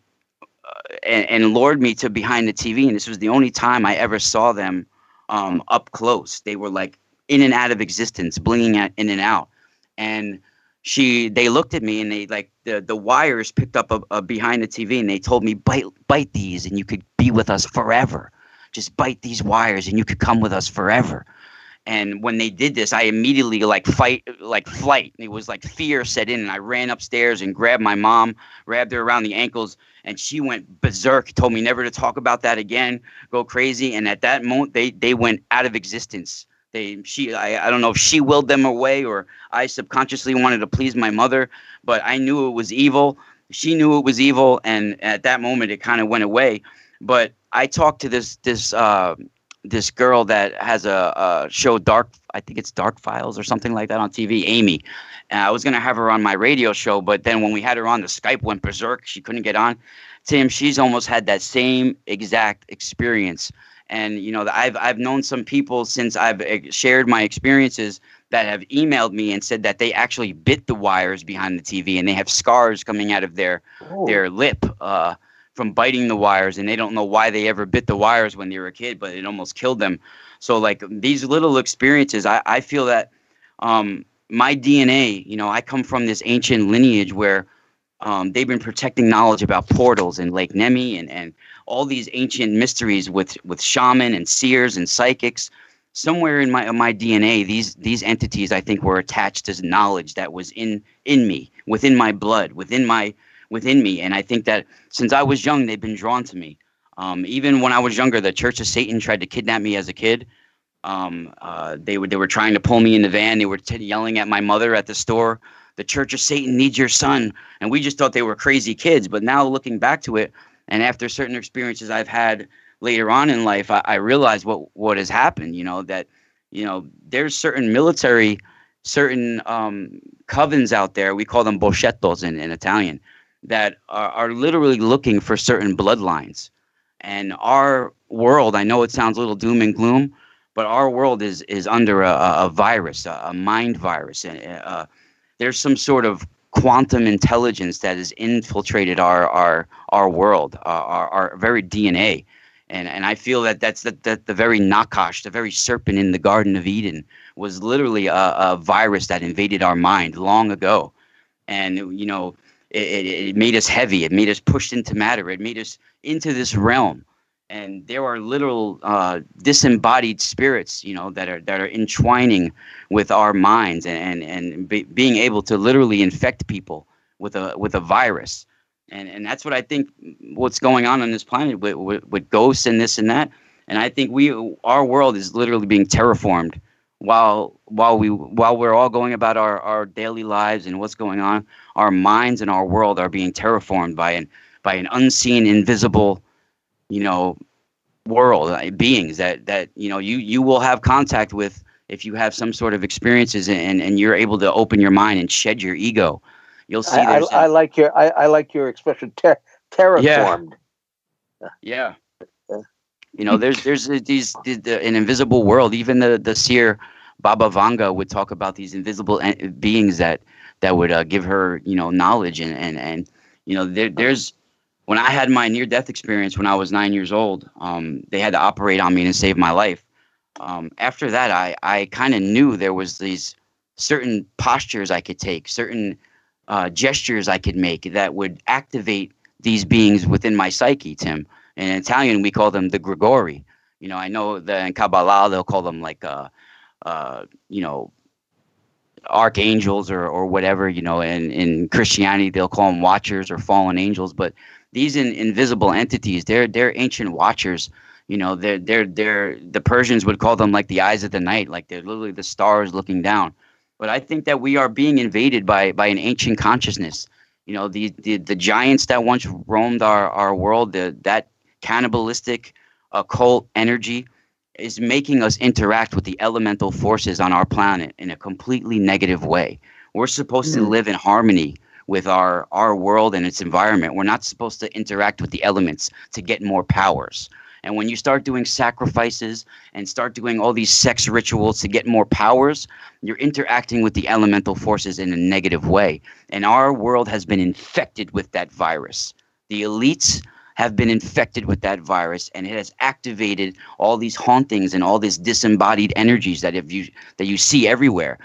and lured me to behind the TV, and this was the only time I ever saw them up close. They were like in and out of existence, blinging in and out. And they looked at me, and they like the wires picked up behind the TV, and they told me, bite these, and you could be with us forever. Just bite these wires and you could come with us forever. And when they did this, I immediately flight. It was like fear set in, and I ran upstairs and grabbed my mom, grabbed her around the ankles, and she went berserk, told me never to talk about that again, go crazy. And at that moment, they went out of existence. I don't know if she willed them away or I subconsciously wanted to please my mother, but I knew it was evil. She knew it was evil, and at that moment, it kind of went away. But I talked to this girl that has a show, I think it's Dark Files or something like that on TV, Amy. And I was going to have her on my radio show, but then when we had her on, the Skype went berserk. She couldn't get on. Tim, she's almost had that same exact experience. And, I've known some people since I've shared my experiences that have emailed me and said that they actually bit the wires behind the TV, and they have scars coming out of their lip from biting the wires, and they don't know why they ever bit the wires when they were a kid, but it almost killed them. So like these little experiences, I feel that my DNA, I come from this ancient lineage where they've been protecting knowledge about portals and Lake Nemi and all these ancient mysteries with shaman and seers and psychics. Somewhere in my DNA, these entities, I think, were attached to knowledge that was in me, within my blood, within me. And I think that since I was young, they've been drawn to me. Even when I was younger, the Church of Satan tried to kidnap me as a kid. They were trying to pull me in the van. They were yelling at my mother at the store, "The Church of Satan needs your son." And we just thought they were crazy kids. But now looking back to it, and after certain experiences I've had later on in life, I realized what has happened. There's certain military, certain covens out there. We call them boschettos in Italian, that are literally looking for certain bloodlines. And our world, I know it sounds a little doom and gloom, but our world is under a virus, a mind virus. And there's some sort of quantum intelligence that has infiltrated our world, our very DNA. And I feel that that's the very Nakash, the very serpent in the Garden of Eden, was literally a virus that invaded our mind long ago. And, it made us heavy. It made us pushed into matter. It made us into this realm. And there are literal disembodied spirits, that are entwining with our minds and being able to literally infect people with a virus. And that's what I think what's going on this planet with ghosts and this and that. And I think our world is literally being terraformed while we're all going about our daily lives and what's going on. Our minds and our world are being terraformed by an unseen, invisible, world, beings that you will have contact with if you have some sort of experiences and you're able to open your mind and shed your ego. You'll see. I like your expression, terraformed. Yeah. There's an invisible world. Even the seer Baba Vanga would talk about these invisible beings that would give her knowledge and there's. When I had my near-death experience when I was 9 years old, they had to operate on me to save my life. After that, I kind of knew there was these certain postures I could take, certain gestures I could make that would activate these beings within my psyche, Tim. In Italian, we call them the Grigori. I know that in Kabbalah, they'll call them like, archangels or whatever, and in Christianity, they'll call them watchers or fallen angels. But these invisible entities, they're ancient watchers. They're the Persians would call them like the eyes of the night, like they're literally the stars looking down. But I think that we are being invaded by an ancient consciousness. The giants that once roamed our world, that cannibalistic occult energy is making us interact with the elemental forces on our planet in a completely negative way. We're supposed to live in harmony with our world and its environment. We're not supposed to interact with the elements to get more powers. And when you start doing sacrifices and start doing all these sex rituals to get more powers, you're interacting with the elemental forces in a negative way. And our world has been infected with that virus. The elites have been infected with that virus, and it has activated all these hauntings and all these disembodied energies that you see everywhere.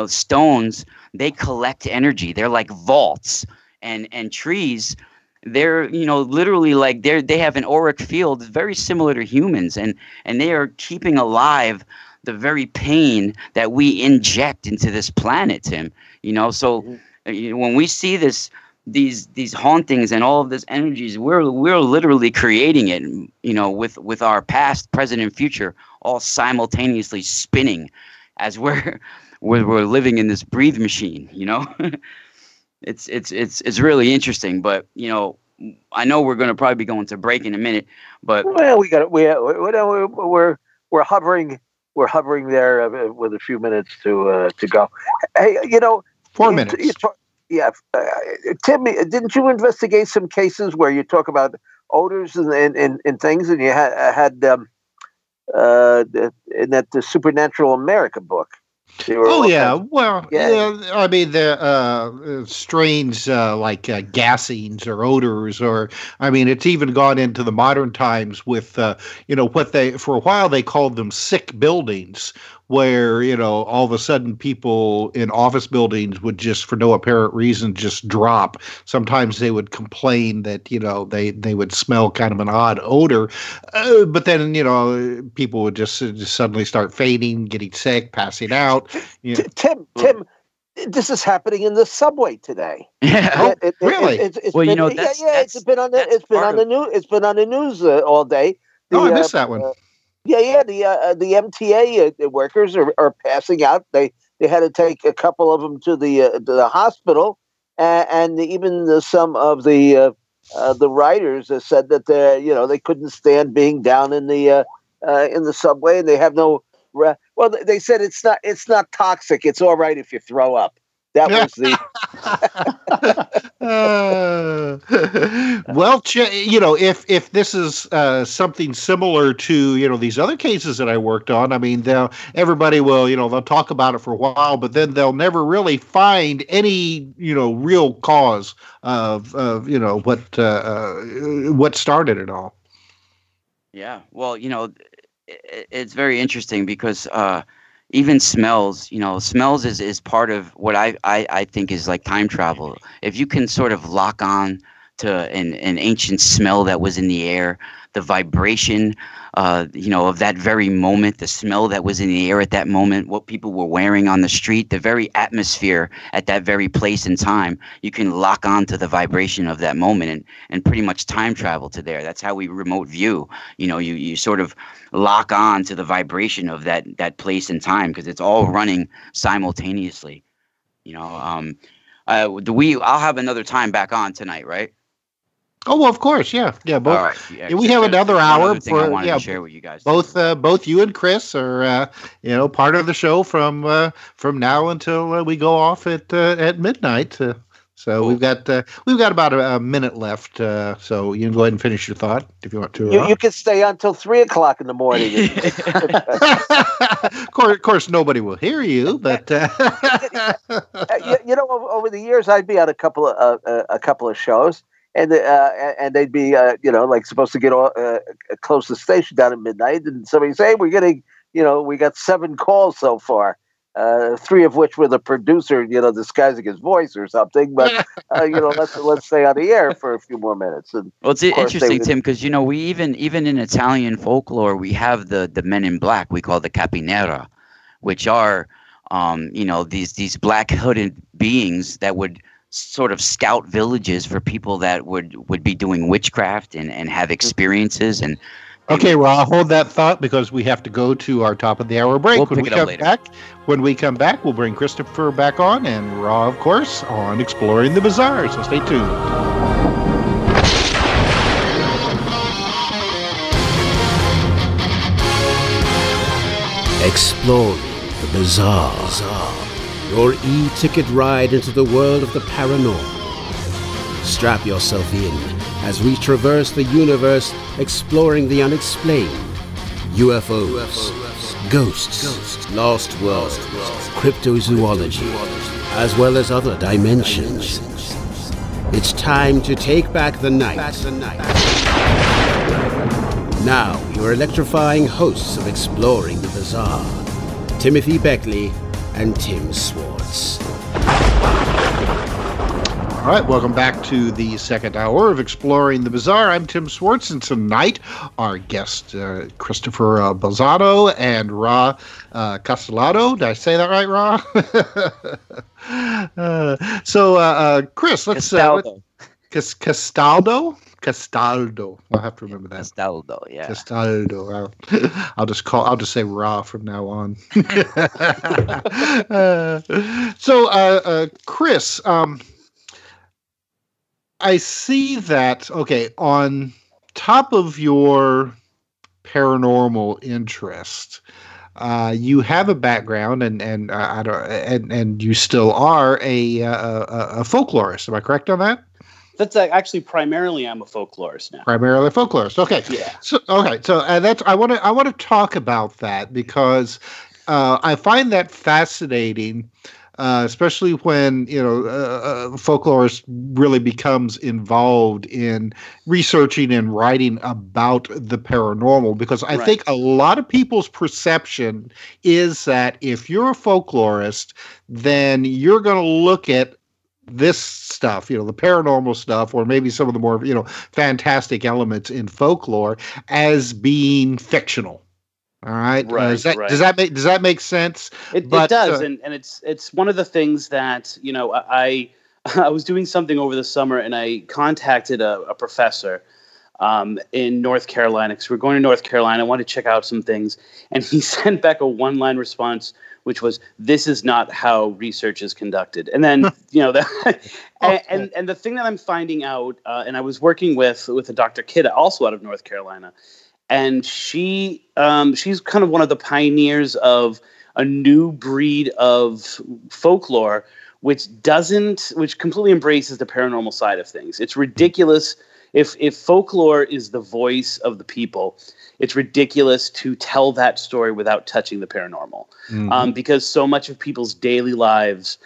Stones, they collect energy. They're like vaults, and trees, they're literally like they have an auric field very similar to humans, and they are keeping alive the very pain that we inject into this planet, Tim. So when we see these hauntings and all of this energies, we're literally creating it, with our past, present, and future all simultaneously spinning as we're living in this breathe machine. It's really interesting. But I know we're going to probably be going to break in a minute. But we're hovering there with a few minutes to go. Hey, 4 minutes. Yeah, Tim, didn't you investigate some cases where you talk about odors and things, and you had in that the Supernatural America book? Oh yeah, well, yeah. I mean, the strains like gassings or odors, or I mean, it's even gone into the modern times with what they for a while they called them sick buildings, where all of a sudden people in office buildings would just for no apparent reason just drop. Sometimes they would complain that they would smell kind of an odd odor, but then people would just suddenly start fainting, getting sick, passing out. Tim, this is happening in the subway today. Yeah, really? It's been on the news all day. I missed that one. The MTA workers are passing out. They had to take a couple of them to the hospital, and even some of the writers said that they couldn't stand being down in the subway, and they have no. Well, they said it's not toxic. It's all right if you throw up. That was the. Well, if this is something similar to these other cases that I worked on, I mean, everybody will they'll talk about it for a while, but then they'll never really find any real cause of what started it all. Yeah. Well, it's very interesting because even smells, smells is part of what I think is like time travel. If you can sort of lock on to an ancient smell that was in the air, the vibration, of that very moment, the smell that was in the air at that moment, what people were wearing on the street, the very atmosphere at that very place and time, you can lock on to the vibration of that moment and pretty much time travel to there. That's how we remote view. You sort of lock on to the vibration of that place and time because it's all running simultaneously. I'll have another time back on tonight, right? Oh, well, of course, yeah, yeah. All Both. right. Yeah, Yeah, we 'cause have there's another one hour other thing I for wanted to share with you guys both. too. Both you and Chris are part of the show from now until we go off at midnight. So Cool. we've got about a minute left. So you can go ahead and finish your thought if you want to. You can stay until 3:00 in the morning. Of course, nobody will hear you, but Over the years, I'd be on a couple of shows, and they'd be like supposed to get close the station down at midnight, and somebody say, "Hey, we're getting we got 7 calls so far." 3 of which were the producer, disguising his voice or something. But let's stay on the air for a few more minutes. And Well, it's interesting, Tim, because we even in Italian folklore we have the men in black we call the capinera, which are these black hooded beings that would sort of scout villages for people that would be doing witchcraft and have experiences and. Okay, well, I'll hold that thought because we have to go to our top of the hour break. We'll pick it up later. When we come back, we'll bring Christopher back on and Raw, of course, on Exploring the Bizarre. So stay tuned. Exploring the Bizarre. Your e-ticket ride into the world of the paranormal. Strap yourself in as we traverse the universe exploring the unexplained. UFOs, ghosts, lost worlds, cryptozoology, as well as other dimensions. It's time to take back the night. Now, your electrifying hosts of Exploring the Bizarre, Timothy Beckley and Tim Swartz. All right, welcome back to the second hour of Exploring the Bizarre. I'm Tim Swartz, and tonight our guest, Christopher Balzano and Ra Castaldo. Did I say that right, Ra? Chris, let's... Castaldo? Castaldo. I'll have to remember that. Castaldo, yeah. Castaldo. I'll just say Ra from now on. Chris, I see that, on top of your paranormal interest, you have a background, and you still are a folklorist. Am I correct on that? That's actually primarily I'm a folklorist now. Primarily a folklorist. Okay. Yeah. So that's I want to talk about that because I find that fascinating. Especially when a folklorist really becomes involved in researching and writing about the paranormal, because I think a lot of people's perception is that if you're a folklorist, then you're going to look at this stuff, the paranormal stuff, or maybe some of the more fantastic elements in folklore as being fictional. All right. Does that make sense? It does, and it's one of the things that I was doing something over the summer, and I contacted a professor in North Carolina because we're going to North Carolina. I wanted to check out some things, and he sent back a one-line response, which was, "This is not how research is conducted." And then and the thing that I'm finding out, and I was working with a Dr. Kidd, also out of North Carolina. And she's kind of one of the pioneers of a new breed of folklore, which completely embraces the paranormal side of things. It's ridiculous if folklore is the voice of the people. It's ridiculous to tell that story without touching the paranormal, because so much of people's daily lives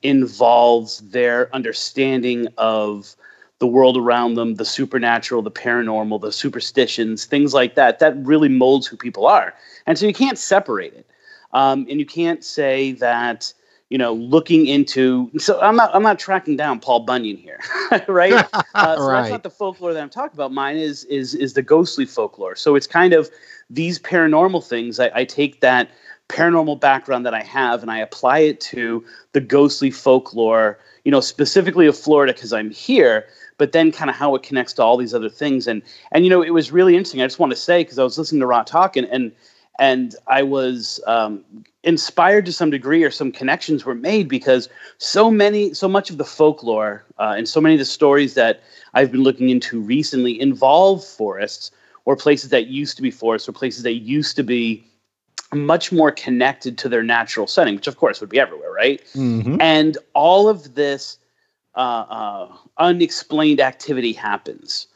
involves their understanding of the the world around them, the supernatural, the paranormal, the superstitions, things like that, that really molds who people are. And so you can't separate it. And you can't say that, looking into, so I'm not tracking down Paul Bunyan here, right? So that's not the folklore that I'm talking about. Mine is the ghostly folklore. So it's kind of these paranormal things. I take that paranormal background that I have and I apply it to the ghostly folklore, specifically of Florida because I'm here, but then kind of how it connects to all these other things. And it was really interesting. I just want to say, because I was listening to Rod talk and I was inspired to some degree, or some connections were made, because so much of the folklore and so many of the stories that I've been looking into recently involve forests, or places that used to be forests, or places that used to be much more connected to their natural setting, which of course would be everywhere, right? Mm-hmm. And all of this unexplained activity happens.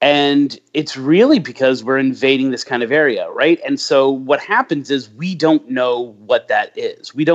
And it's really because we're invading this kind of area, right? And so what happens is we don't know what that is. We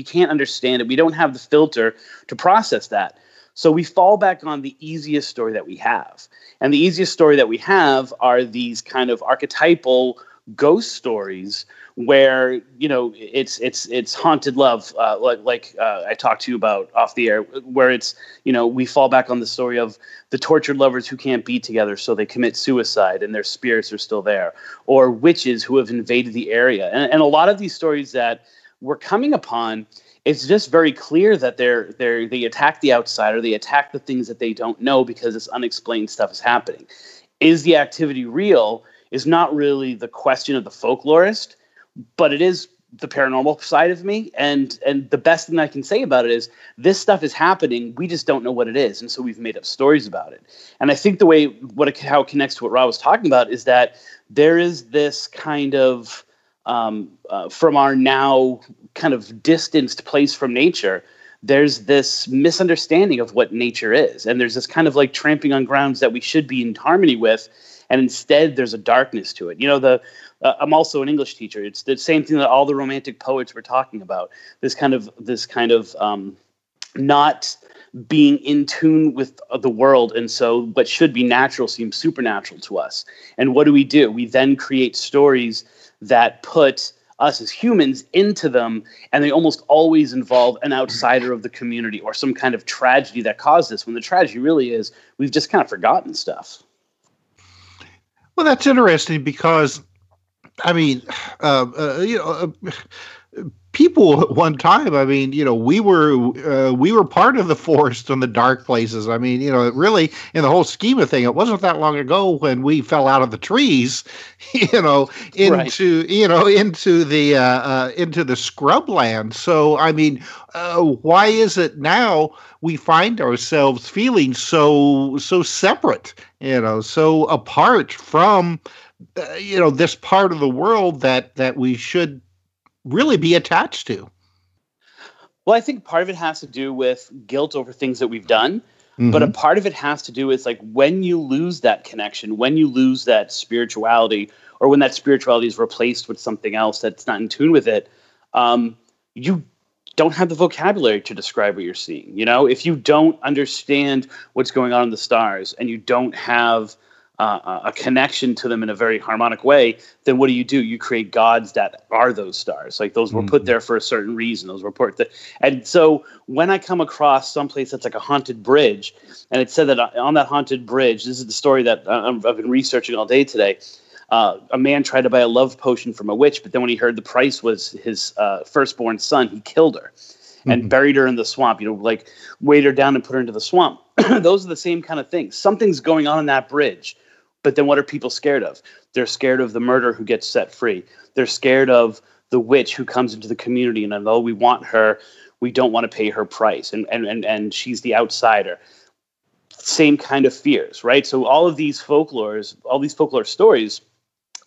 can't understand it. We don't have the filter to process that. So we fall back on the easiest story that we have. And the easiest story that we have are these kind of archetypal ghost stories where, it's haunted love, like I talked to you about off the air, where it's, we fall back on the story of the tortured lovers who can't be together, so they commit suicide and their spirits are still there, or witches who have invaded the area. And a lot of these stories that we're coming upon, it's just very clear that they attack the outsider, they attack the things that they don't know, because this unexplained stuff is happening. Is the activity real? Is not really the question of the folklorist, but it is the paranormal side of me. And the best thing I can say about it is this stuff is happening. We just don't know what it is. And so we've made up stories about it. And I think how it connects to what Rob was talking about is that there is this kind of, from our now kind of distanced place from nature, there's this misunderstanding of what nature is. And there's this kind of like tramping on grounds that we should be in harmony with. And instead, there's a darkness to it. I'm also an English teacher. It's the same thing that all the romantic poets were talking about. This kind of not being in tune with the world, and so what should be natural seems supernatural to us. And what do? We then create stories that put us as humans into them, and they almost always involve an outsider of the community or some kind of tragedy that caused this, when the tragedy really is we've just kind of forgotten stuff. Well, that's interesting because, people at one time, we were part of the forest and the dark places. Really, in the whole scheme of things, it wasn't that long ago when we fell out of the trees, into the scrubland. So, why is it now we find ourselves feeling so separate, so apart from, this part of the world that we should really be attached to? Well, I think part of it has to do with guilt over things that we've done, but a part of it has to do with, like, when you lose that connection, when you lose that spirituality, or when that spirituality is replaced with something else that's not in tune with it, you don't have the vocabulary to describe what you're seeing. If you don't understand what's going on in the stars, and you don't have a connection to them in a very harmonic way, then what do? You create gods that are those stars. Like, those were put there for a certain reason. Those were put there. And so when I come across someplace that's like a haunted bridge, and it said that on that haunted bridge, this is the story that I've been researching all day today. A man tried to buy a love potion from a witch, but then when he heard the price was his firstborn son, he killed her and buried her in the swamp, weighed her down and put her into the swamp. Those are the same kind of things. Something's going on in that bridge. But then what are people scared of? They're scared of the murderer who gets set free. They're scared of the witch who comes into the community, and although we want her, we don't want to pay her price, and she's the outsider. Same kind of fears, right? So all these folklore stories,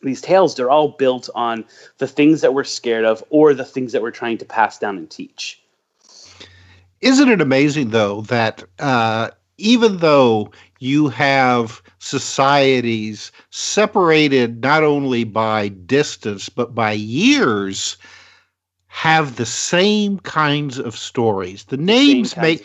these tales, they're all built on the things that we're scared of, or the things that we're trying to pass down and teach. Isn't it amazing, though, that even though you have societies separated not only by distance, but by years, have the same kinds of stories. The names may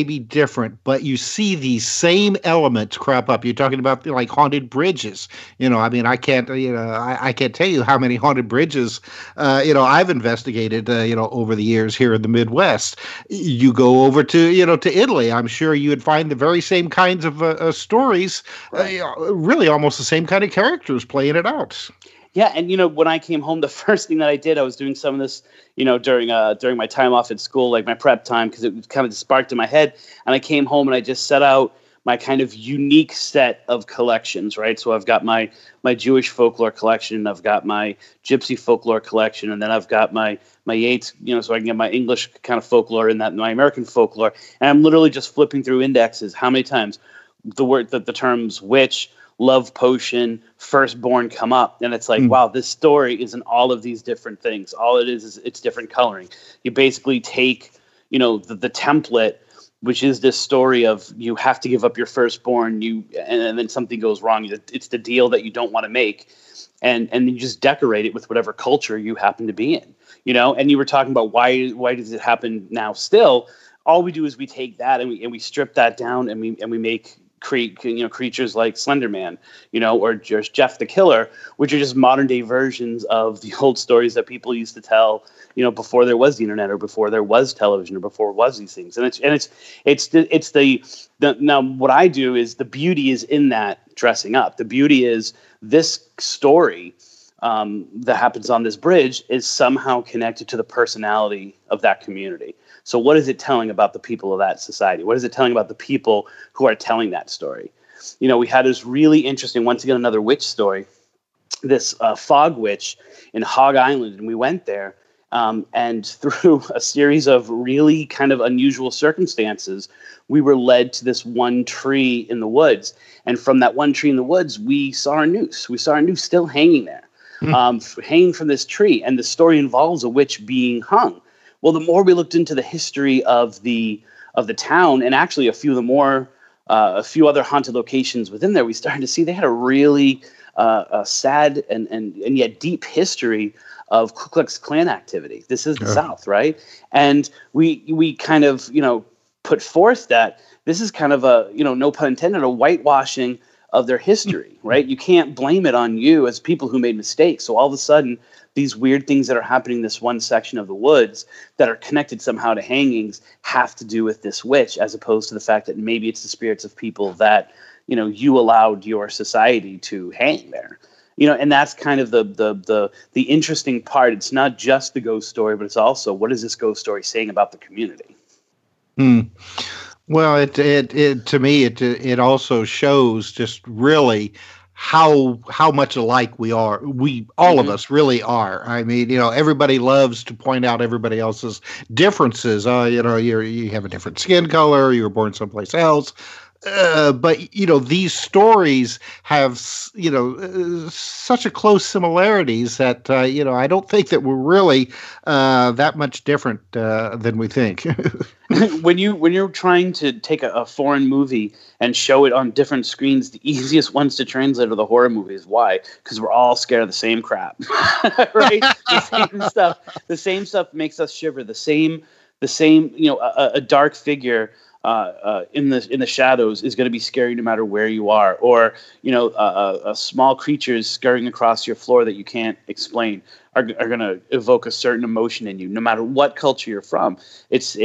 be different, but you see these same elements crop up. You're talking about like haunted bridges. I mean, I can't tell you how many haunted bridges I've investigated over the years here in the Midwest. You go over to Italy, I'm sure you would find the very same kinds of stories, right. Really almost the same kind of characters playing it out. Yeah, and when I came home, the first thing that I did, I was doing some of this, during my time off at school, like my prep time, because it kind of sparked in my head. And I came home and I just set out my kind of unique set of collections, right? So I've got my Jewish folklore collection, I've got my Gypsy folklore collection, and then I've got my Yeats, so I can get my English kind of folklore and my American folklore. And I'm literally just flipping through indexes. How many times the terms witch, love potion, firstborn come up, and it's like, wow, this story is in all of these different things. All it is it's different coloring. You basically take, the template, which is this story of you have to give up your firstborn, and then something goes wrong. It's the deal that you don't want to make, and you just decorate it with whatever culture you happen to be in. And you were talking about why does it happen now still? All we do is we take that and we strip that down and we make creatures like Slender Man, or just Jeff the Killer, which are just modern day versions of the old stories that people used to tell, before there was the internet or before there was television or before it was these things. And it's now what I do is the beauty is in that dressing up. The beauty is this story that happens on this bridge is somehow connected to the personality of that community. So what is it telling about the people of that society? What is it telling about the people who are telling that story? We had this really interesting, once again, another witch story, this fog witch in Hog Island. And we went there and through a series of really kind of unusual circumstances, we were led to this one tree in the woods. And from that one tree in the woods, we saw our noose. We saw our noose still hanging there, hanging from this tree. And the story involves a witch being hung. Well, the more we looked into the history of the town, and actually a few other haunted locations within there, we started to see they had a really sad and yet deep history of Ku Klux Klan activity. This is the South, right? And we kind of put forth that this is kind of a no pun intended, a whitewashing of their history, right? You can't blame it on you as people who made mistakes. So all of a sudden, these weird things that are happening in this one section of the woods that are connected somehow to hangings have to do with this witch, as opposed to the fact that maybe it's the spirits of people that, you allowed your society to hang there. And that's kind of the interesting part. It's not just the ghost story, but it's also, what is this ghost story saying about the community? Well, it to me it also shows just really how much alike we are. We all of us really are. I mean, everybody loves to point out everybody else's differences. You have a different skin color. You were born someplace else. But these stories have such a close similarities that I don't think that we're really that much different than we think. When you're trying to take a foreign movie and show it on different screens, the easiest ones to translate are the horror movies. Why? Because we're all scared of the same crap, right? The same stuff makes us shiver. The same. A dark figure in the shadows is going to be scary no matter where you are, or a small creatures scurrying across your floor that you can't explain are going to evoke a certain emotion in you no matter what culture you're from. It's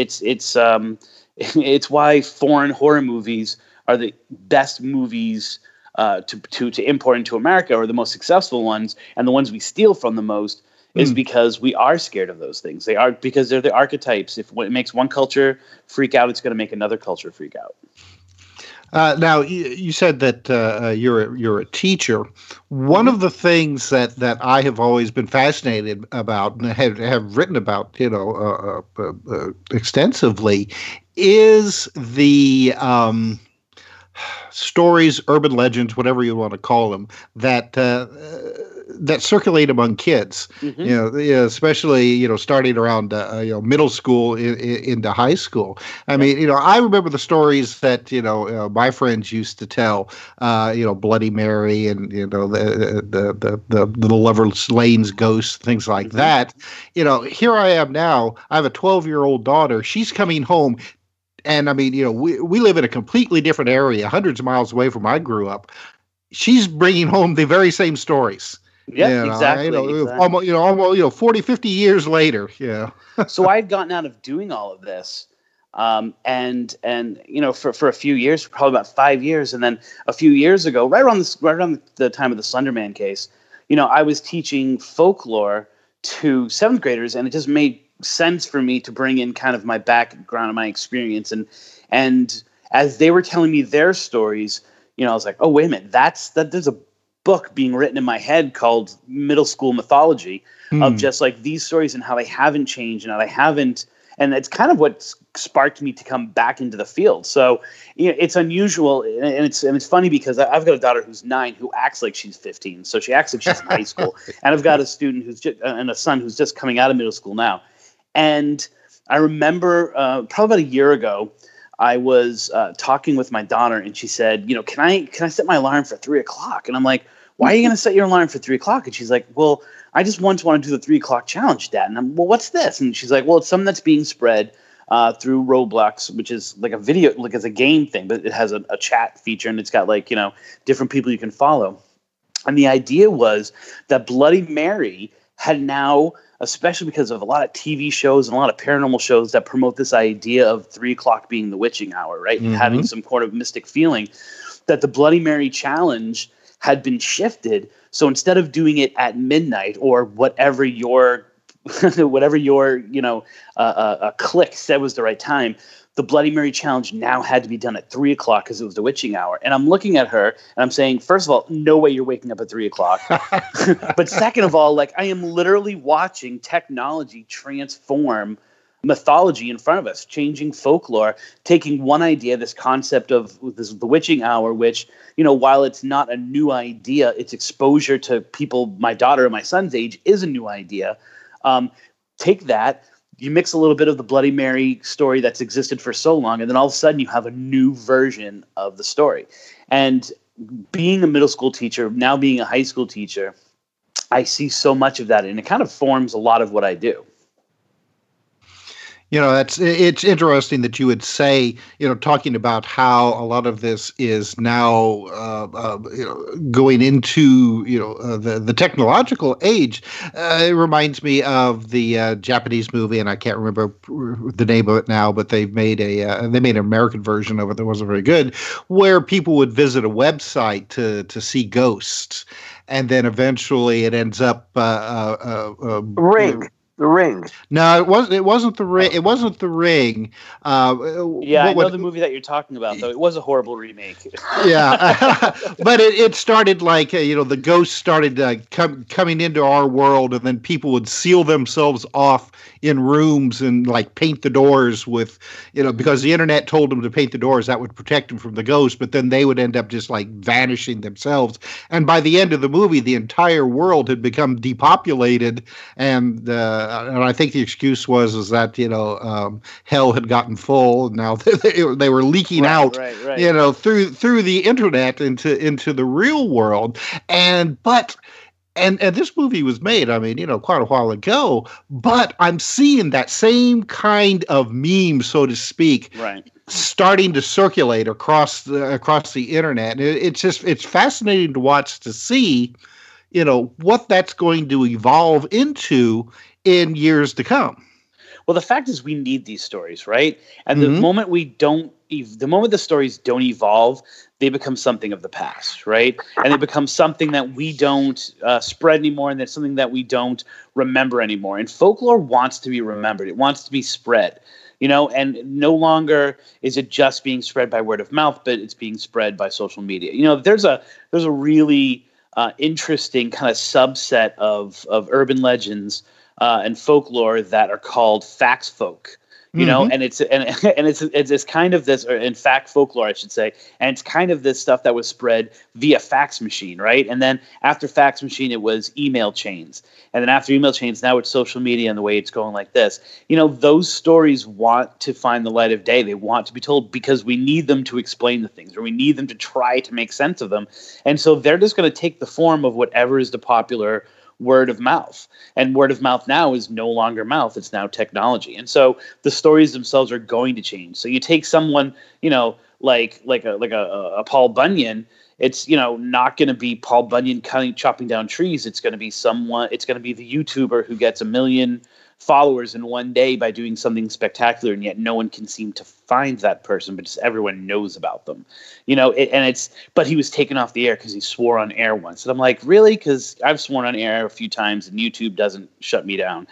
why foreign horror movies are the best movies to import into America, or the most successful ones, and the ones we steal from the most is because we are scared of those things. They are, because they're the archetypes. If it makes one culture freak out, it's going to make another culture freak out. Now, you said that you're a teacher. One of the things that I have always been fascinated about and have written about, extensively, is the stories, urban legends, whatever you want to call them, that that circulate among kids. Especially starting around middle school into high school. I mean, I remember the stories that my friends used to tell. Bloody Mary and the Lover's Lane's ghost, things like that. Here I am now. I have a 12-year-old daughter. She's coming home. And I mean, we live in a completely different area, hundreds of miles away from where I grew up. She's bringing home the very same stories. Yeah, exactly. Almost 40, 50 years later. Yeah. So I had gotten out of doing all of this. And for a few years, probably about 5 years. And then a few years ago, right around the time of the Slender Man case, I was teaching folklore to 7th graders, and it just made sense for me to bring in kind of my background and my experience. And as they were telling me their stories, I was like, oh, wait a minute, there's a book being written in my head called Middle School Mythology of just like these stories and how they haven't changed and how they haven't. And it's kind of what sparked me to come back into the field. So it's unusual, and it's funny because I've got a daughter who's 9 who acts like she's 15. So she acts like she's in high school, and I've got a student and a son who's just coming out of middle school now. And I remember probably about a year ago, I was talking with my daughter, and she said, can I set my alarm for 3:00? And I'm like, why are you going to set your alarm for 3:00? And she's like, well, I just want to do the 3:00 challenge, Dad. And I'm, well, what's this? And she's like, well, it's something that's being spread through Roblox, which is like a video, like it's a game thing, but it has a chat feature, and it's got like, different people you can follow. And the idea was that Bloody Mary had now, especially because of a lot of TV shows and a lot of paranormal shows that promote this idea of 3:00 being the witching hour, right? And having some kind of mystic feeling, that the Bloody Mary challenge had been shifted. So instead of doing it at midnight or whatever your click said was the right time, the Bloody Mary challenge now had to be done at 3:00 because it was the witching hour. And I'm looking at her and I'm saying, first of all, no way you're waking up at 3:00. But second of all, like, I am literally watching technology transform mythology in front of us, changing folklore, taking one idea, this concept of the witching hour, which, while it's not a new idea, its exposure to people my daughter and my son's age is a new idea. Take that, you mix a little bit of the Bloody Mary story that's existed for so long, and then all of a sudden you have a new version of the story. And being a middle school teacher, now being a high school teacher, I see so much of that, and it kind of forms a lot of what I do. It's interesting that you would say, talking about how a lot of this is now, going into, the technological age. It reminds me of the Japanese movie, and I can't remember the name of it now, but they made an American version of it that wasn't very good, where people would visit a website to see ghosts, and then eventually it ends up Ring. The Ring. No, it wasn't the Ring. It wasn't the Ring. I know the movie that you're talking about, though. It was a horrible remake. Yeah, but it started like the ghosts started coming into our world, and then people would seal themselves off in rooms and like paint the doors with, because the internet told them to paint the doors, that would protect them from the ghosts. But then they would end up just like vanishing themselves. And by the end of the movie, the entire world had become depopulated, and I think the excuse was that hell had gotten full. And now they were leaking out, right. Through the internet into the real world. And this movie was made, quite a while ago. But I'm seeing that same kind of meme, so to speak, right, starting to circulate across the internet. And it's fascinating to watch, to see, what that's going to evolve into in years to come. Well, the fact is, we need these stories, right? And the moment the stories don't evolve, they become something of the past, right? And they become something that we don't spread anymore, and that's something that we don't remember anymore. And folklore wants to be remembered; it wants to be spread, And no longer is it just being spread by word of mouth, but it's being spread by social media. There's a really interesting kind of subset of urban legends and folklore that are called facts folk. you know, and it's kind of this, or in fact, folklore, I should say, and it's kind of this stuff that was spread via fax machine, right? And then after fax machine, it was email chains, and then after email chains, now it's social media, and the way it's going like this, you know, those stories want to find the light of day. They want to be told because we need them to explain the things, or we need them to try to make sense of them, and so they're just going to take the form of whatever is the popular word of mouth. And word of mouth now is no longer mouth, it's now technology. And so the stories themselves are going to change. So you take someone, you know, like a Paul Bunyan, it's, you know, not going to be Paul Bunyan chopping down trees. It's going to be the YouTuber who gets 1 million followers in one day by doing something spectacular, and yet no one can seem to find that person, but just everyone knows about them, you know. But he was taken off the air because he swore on air once, and I'm like, really? Because I've sworn on air a few times, and YouTube doesn't shut me down,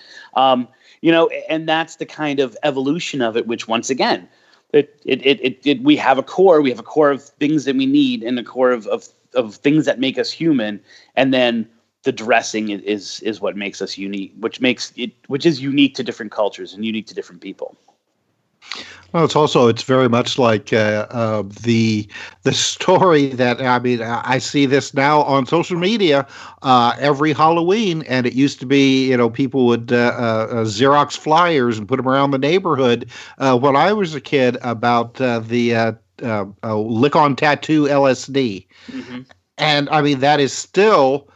you know. And that's the kind of evolution of it, which once again, we have a core of things that we need, and a core of things that make us human, and then the dressing is what makes us unique, which is unique to different cultures and unique to different people. Well, it's very much like the story that, I mean, I see this now on social media every Halloween, and it used to be, you know, people would Xerox flyers and put them around the neighborhood when I was a kid about the lick-on tattoo LSD. Mm-hmm. And I mean, that is still,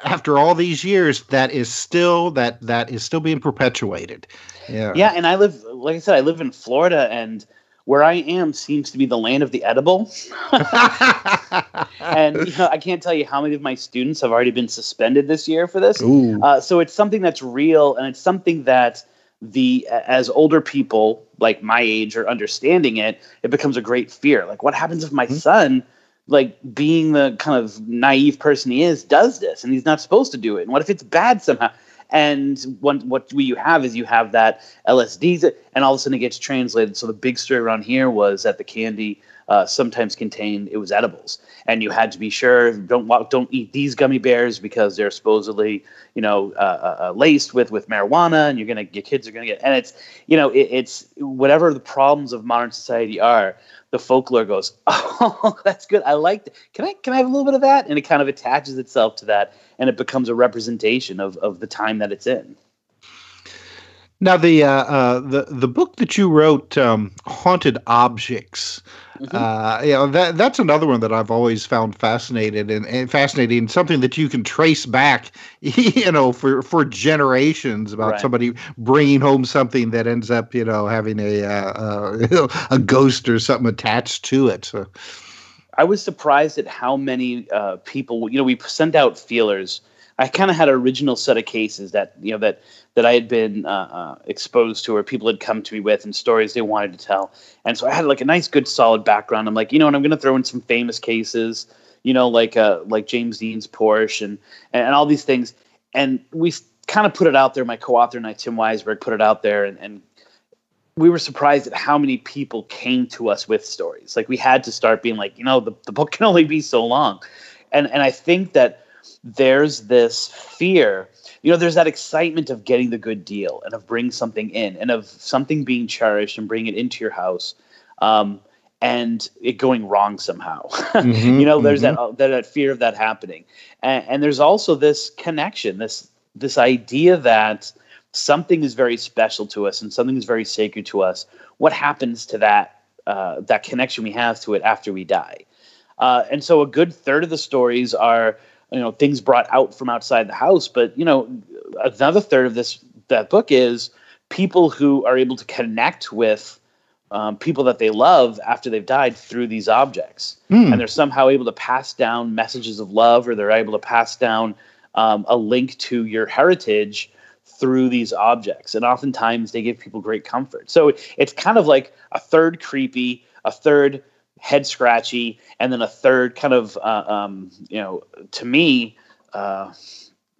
after all these years, that is still being perpetuated. Yeah, and I live in Florida, and where I am seems to be the land of the edible. And you know, I can't tell you how many of my students have already been suspended this year for this. So it's something that's real, and it's something that as older people like my age are understanding it, it becomes a great fear. Like, what happens if my son, like being the kind of naive person he is, does this and he's not supposed to do it? And what if it's bad somehow? And what you have is you have that LSD, and all of a sudden it gets translated. So the big story around here was that the candy sometimes contained, it was edibles, and you had to be sure, don't eat these gummy bears because they're supposedly, you know, laced with marijuana, and your kids are gonna get. And it's, you know, it's whatever the problems of modern society are, the folklore goes, oh, that's good, I like that. Can I have a little bit of that? And it kind of attaches itself to that, and it becomes a representation of the time that it's in. Now, the book that you wrote, Haunted Objects, you know, that's another one that I've always found fascinating, something that you can trace back, you know, for generations, about somebody bringing home something that ends up, you know, having a ghost or something attached to it. So I was surprised at how many people, you know, we sent out feelers. I kind of had an original set of cases that, you know, that I had been exposed to, or people had come to me with, and stories they wanted to tell. And so I had like a nice, good, solid background. I'm like, you know, and I'm going to throw in some famous cases, you know, like James Dean's Porsche and all these things. And we kind of put it out there. My co-author and I, Tim Weisberg, put it out there, and we were surprised at how many people came to us with stories. Like, we had to start being like, you know, the book can only be so long. And I think that there's this fear, you know, there's that excitement of getting the good deal and of bringing something in and of something being cherished and bringing it into your house, and it going wrong somehow. You know, there's that fear of that happening. And there's also this connection, this idea that something is very special to us and something is very sacred to us. What happens to that connection we have to it after we die? And so a good third of the stories are, you know, things brought out from outside the house. But, you know, another third of that book is people who are able to connect with people that they love after they've died through these objects. And they're somehow able to pass down messages of love, or they're able to pass down a link to your heritage through these objects. And oftentimes they give people great comfort. So it's kind of like a third creepy, a third head scratchy, and then a third kind of, you know, to me,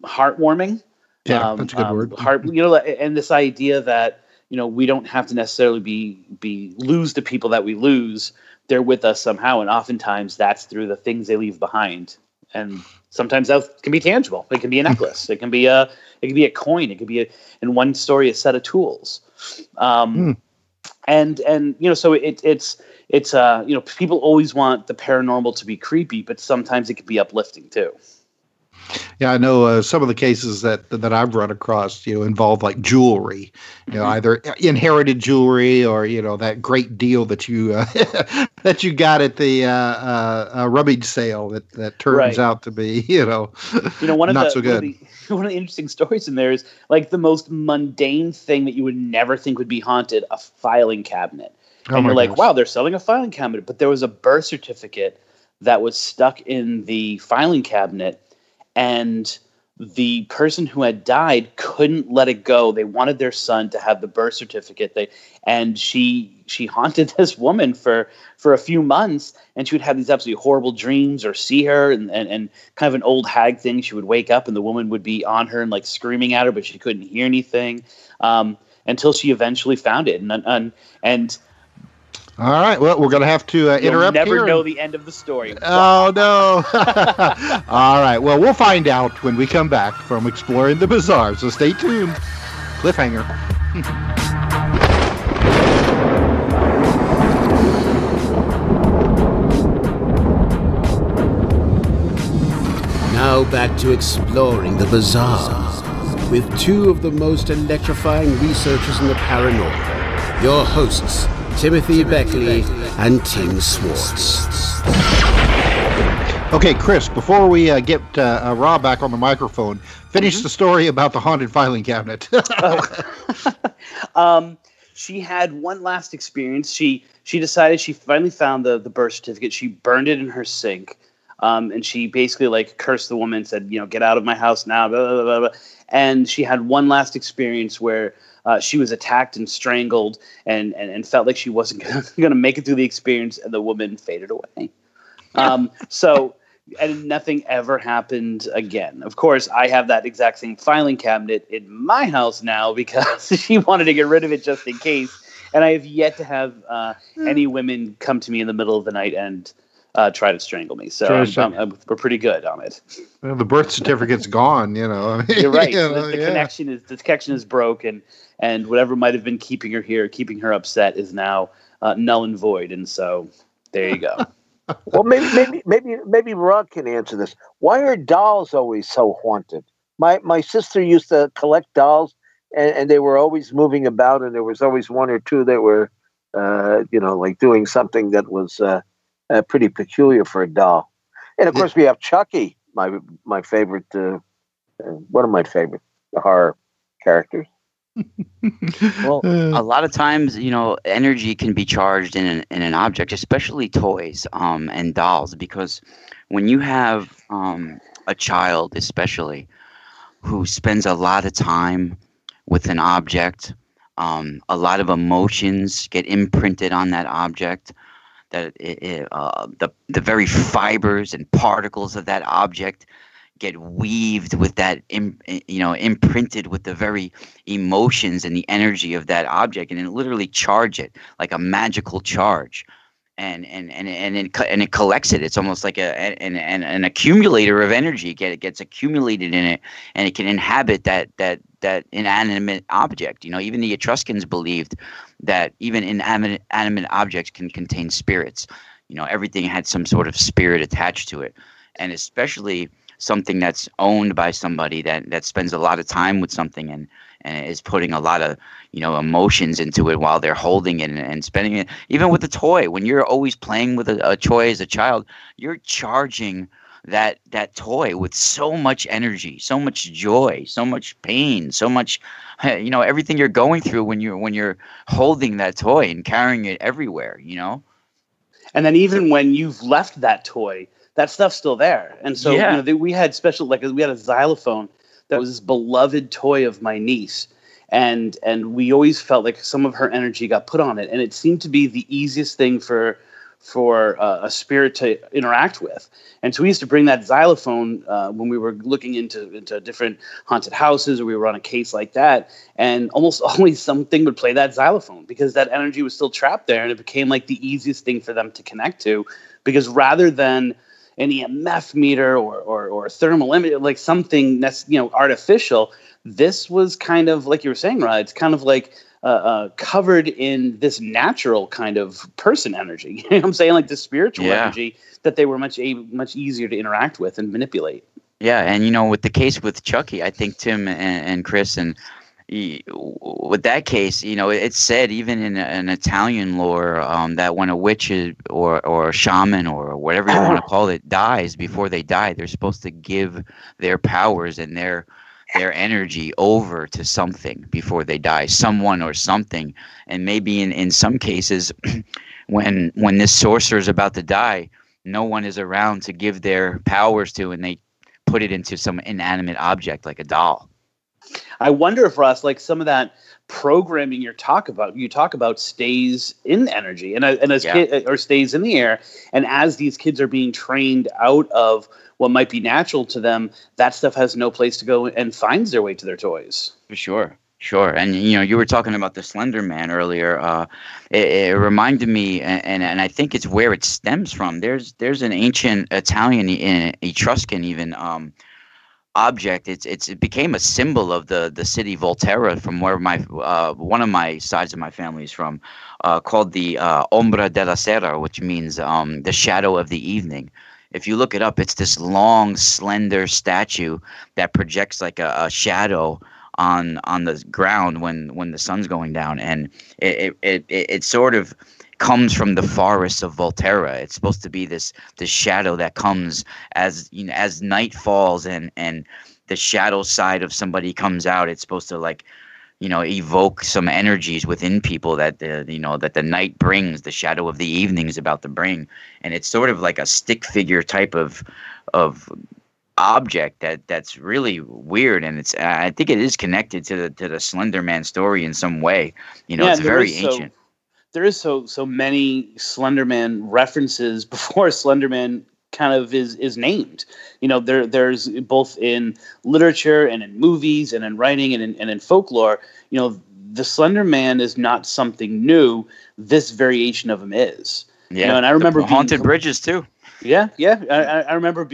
heartwarming. Yeah, that's a good word. You know, and this idea that, you know, we don't have to necessarily lose the people that we lose. They're with us somehow, and oftentimes that's through the things they leave behind. And sometimes that can be tangible. It can be a necklace. It can be a coin. It could be in one story, a set of tools. And so it's people always want the paranormal to be creepy, but sometimes it can be uplifting too. Yeah, I know some of the cases that I've run across, involve like jewelry, either inherited jewelry or that great deal that you that you got at the rummage sale that turns out to be not so good. One of the interesting stories in there is like the most mundane thing that you would never think would be haunted, a filing cabinet. And you're like, wow, they're selling a filing cabinet, but there was a birth certificate that was stuck in the filing cabinet. And the person who had died couldn't let it go. They wanted their son to have the birth certificate. And she haunted this woman for a few months, and she would have these absolutely horrible dreams or see her and kind of an old hag thing. She would wake up and the woman would be on her and like screaming at her, but she couldn't hear anything until she eventually found it. And all right. Well, we're going to have to interrupt here. You'll never know the end of the story. Oh, no. All right. Well, we'll find out when we come back from Exploring the Bizarre. So stay tuned. Cliffhanger. Now back to Exploring the Bizarre with two of the most electrifying researchers in the paranormal. Your hosts, Timothy Beckley and Tim Swartz. Okay, Chris, before we get Rob back on the microphone, finish the story about the haunted filing cabinet. She had one last experience. She decided she finally found the birth certificate. She burned it in her sink. And she basically like cursed the woman and said, get out of my house now, blah, blah, blah, blah. And she had one last experience where she was attacked and strangled and felt like she wasn't going to make it through the experience, and the woman faded away. And nothing ever happened again. Of course, I have that exact same filing cabinet in my house now because she wanted to get rid of it just in case. And I have yet to have any women come to me in the middle of the night and try to strangle me. So we're pretty good on it. Well, the birth certificate's gone, You're right. The connection is broken, and whatever might have been keeping her here, keeping her upset, is now null and void. And so there you go. Well, maybe Rod can answer this. Why are dolls always so haunted? My sister used to collect dolls, and they were always moving about, and there was always one or two that were, like doing something that was pretty peculiar for a doll. And of course, we have Chucky, my favorite, one of my favorite horror characters. Well, a lot of times, energy can be charged in an object, especially toys and dolls, because when you have a child, especially, who spends a lot of time with an object, a lot of emotions get imprinted on that object. That the very fibers and particles of that object get weaved with that, imprinted with the very emotions and the energy of that object, and it literally charge it like a magical charge, and it collects it. It's almost like an accumulator of energy. It gets accumulated in it, and it can inhabit that inanimate object. Even the Etruscans believed that even inanimate objects can contain spirits. Everything had some sort of spirit attached to it, and especially something that's owned by somebody that spends a lot of time with something and is putting a lot of emotions into it while they're holding it and spending it. Even with a toy, when you're always playing with a toy as a child, you're charging that toy with so much energy, so much joy, so much pain, so much everything you're going through when you're holding that toy and carrying it everywhere. And then even when you've left that toy, that stuff's still there. And so we had we had a xylophone that was this beloved toy of my niece, and we always felt like some of her energy got put on it, and it seemed to be the easiest thing for a spirit to interact with. And so we used to bring that xylophone when we were looking into different haunted houses, or we were on a case like that, and almost always something would play that xylophone because that energy was still trapped there, and it became like the easiest thing for them to connect to, because rather than an EMF meter or a thermal limit, like something that's artificial, this was kind of like you were saying, Rod. It's kind of like covered in this natural kind of person energy. You know what I'm saying? Like the spiritual energy that they were much easier to interact with and manipulate. Yeah, and with the case with Chucky, I think Tim and Chris and with that case, it's said even in an Italian lore that when a witch or a shaman or whatever you want to call it dies, before they die, they're supposed to give their powers and their energy over to something before they die, someone or something. And maybe in some cases, when this sorcerer is about to die, no one is around to give their powers to, and they put it into some inanimate object like a doll. I wonder if, Ross, like some of that programming you talk about stays in energy and as or stays in the air. And as these kids are being trained out of what might be natural to them, that stuff has no place to go and finds their way to their toys. For sure. Sure. And, you were talking about the Slender Man earlier. It reminded me, and I think it's where it stems from. There's an ancient Italian, Etruscan even, object. It became a symbol of the city Volterra, from where one of my sides of my family is from, called the Ombra della Sera, which means the shadow of the evening. If you look it up, it's this long, slender statue that projects like a shadow on the ground when the sun's going down, and it sort of comes from the forests of Volterra. It's supposed to be this shadow that comes as as night falls and the shadow side of somebody comes out. It's supposed to evoke some energies within people that the night brings. The shadow of the evening is about to bring, and it's sort of like a stick figure type of object that's really weird, and I think it is connected to the Slender Man story in some way. It's very ancient. There is so many Slender Man references before Slender Man kind of is named. There's both in literature and in movies and in writing and in folklore. The Slender Man is not something new. This variation of him is. Yeah, and I remember haunted bridges too. Yeah. I remember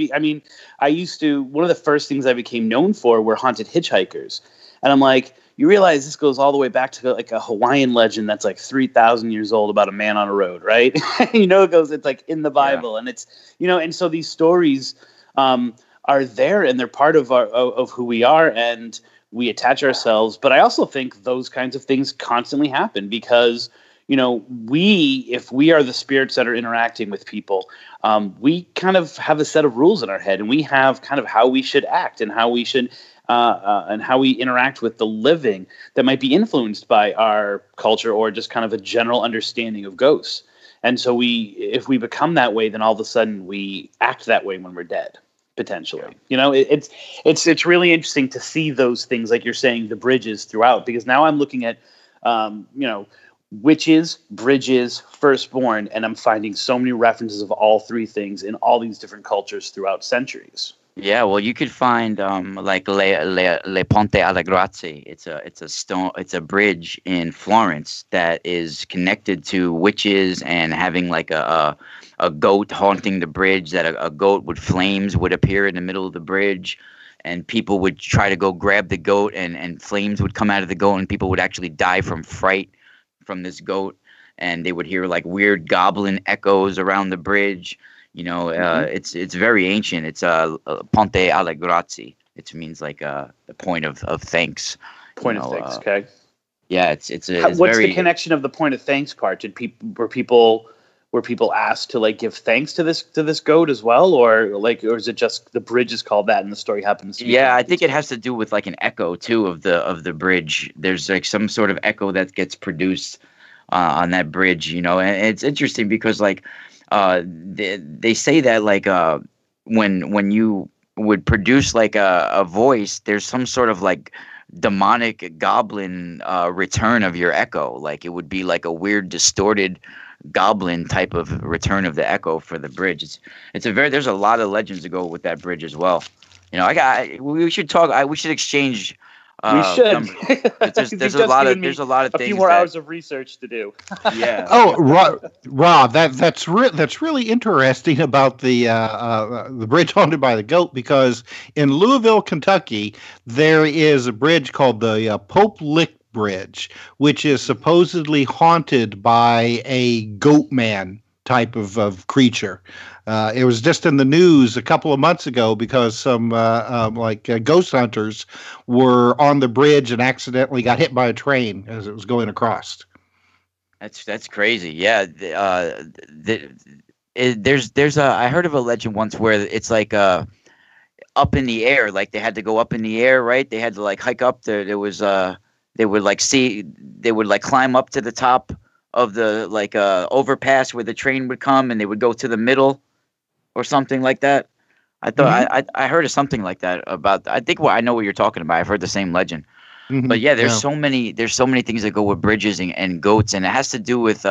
I used to, one of the first things I became known for were haunted hitchhikers. And I'm like, you realize this goes all the way back to like a Hawaiian legend that's like 3,000 years old about a man on a road, right? It's like in the Bible, and it's, and so these stories are there, and they're part of of who we are, and we attach ourselves. But I also think those kinds of things constantly happen because, if we are the spirits that are interacting with people, we kind of have a set of rules in our head, and we have kind of how we should act and how we should and how we interact with the living that might be influenced by our culture or just kind of a general understanding of ghosts. And so if we become that way, then all of a sudden we act that way when we're dead, potentially. It's really interesting to see those things, like you're saying, the bridges throughout, because now I'm looking at, witches, bridges, firstborn, and I'm finding so many references of all three things in all these different cultures throughout centuries. Yeah, well, you could find like Le Ponte alle Grazie. It's a bridge in Florence that is connected to witches and having like a goat haunting the bridge. That a goat with flames would appear in the middle of the bridge, and people would try to go grab the goat, and flames would come out of the goat, and people would actually die from fright from this goat, and they would hear like weird goblin echoes around the bridge. It's very ancient. It's Ponte alle Grazie. It means like the point of thanks. Point of thanks. Okay. Yeah, it's what's the connection of the point of thanks part? Were people asked to like give thanks to this goat as well, or is it just the bridge is called that and the story happens to be? Yeah, I think it has to do with like an echo too of the bridge. There's like some sort of echo that gets produced on that bridge, and it's interesting because like they say that like when you would produce like a voice, there's some sort of like demonic goblin return of your echo. Like it would be like a weird distorted goblin type of return of the echo for the bridge. There's a lot of legends to go with that bridge as well. We should talk. We should exchange. We should. There's a lot of things. A few more hours of research to do. Yeah. Oh, Rob, that's really interesting about the bridge haunted by the goat, because in Louisville, Kentucky, there is a bridge called the Pope Lick Bridge, which is supposedly haunted by a goat man type of creature. It was just in the news a couple of months ago because some ghost hunters were on the bridge and accidentally got hit by a train as it was going across. That's crazy. Yeah. There's a I heard of a legend once where it's like up in the air, like they had to go up in the air, right? They had to like hike up there. There was they would climb up to the top of the overpass where the train would come, and they would go to the middle or something like that. I thought I heard of something like that about. I think I know what you're talking about. I've heard the same legend. Mm-hmm. But yeah, there's so many things that go with bridges and goats, and it has to do with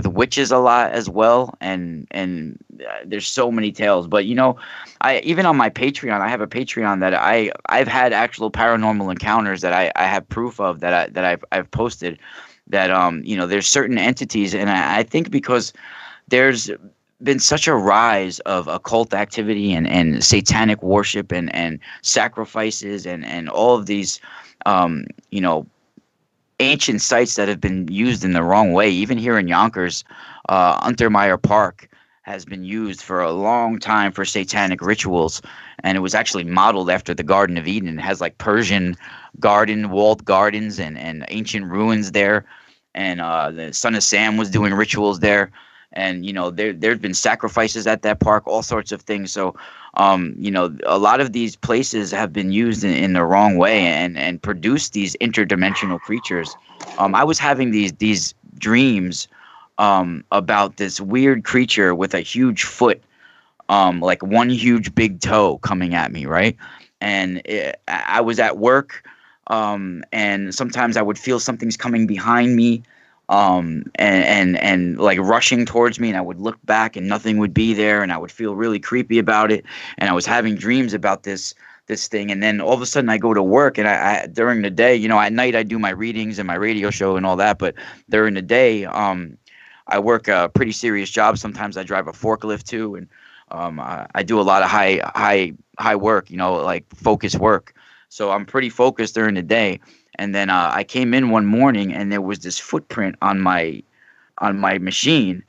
witches a lot as well, and there's so many tales. But I even on my Patreon, I have a Patreon that I've had actual paranormal encounters that I have proof of that I've posted. That there's certain entities, and I think because there's been such a rise of occult activity and satanic worship and sacrifices and all of these ancient sites that have been used in the wrong way. Even here in Yonkers, Untermeyer Park has been used for a long time for satanic rituals, and it was actually modeled after the Garden of Eden. It has like Persian walled gardens and ancient ruins there, and the Son of Sam was doing rituals there, and there's been sacrifices at that park, all sorts of things. So a lot of these places have been used in the wrong way and produced these interdimensional creatures. I was having these dreams about this weird creature with a huge foot, like one huge big toe coming at me, right? And I was at work, and sometimes I would feel something's coming behind me, and like rushing towards me, and I would look back and nothing would be there, and I would feel really creepy about it, and I was having dreams about this thing. And then all of a sudden I go to work, and I during the day, at night I do my readings and my radio show and all that, but during the day I work a pretty serious job. Sometimes I drive a forklift too, and I do a lot of high work, like focus work, so I'm pretty focused during the day. And then I came in one morning, and there was this footprint on my machine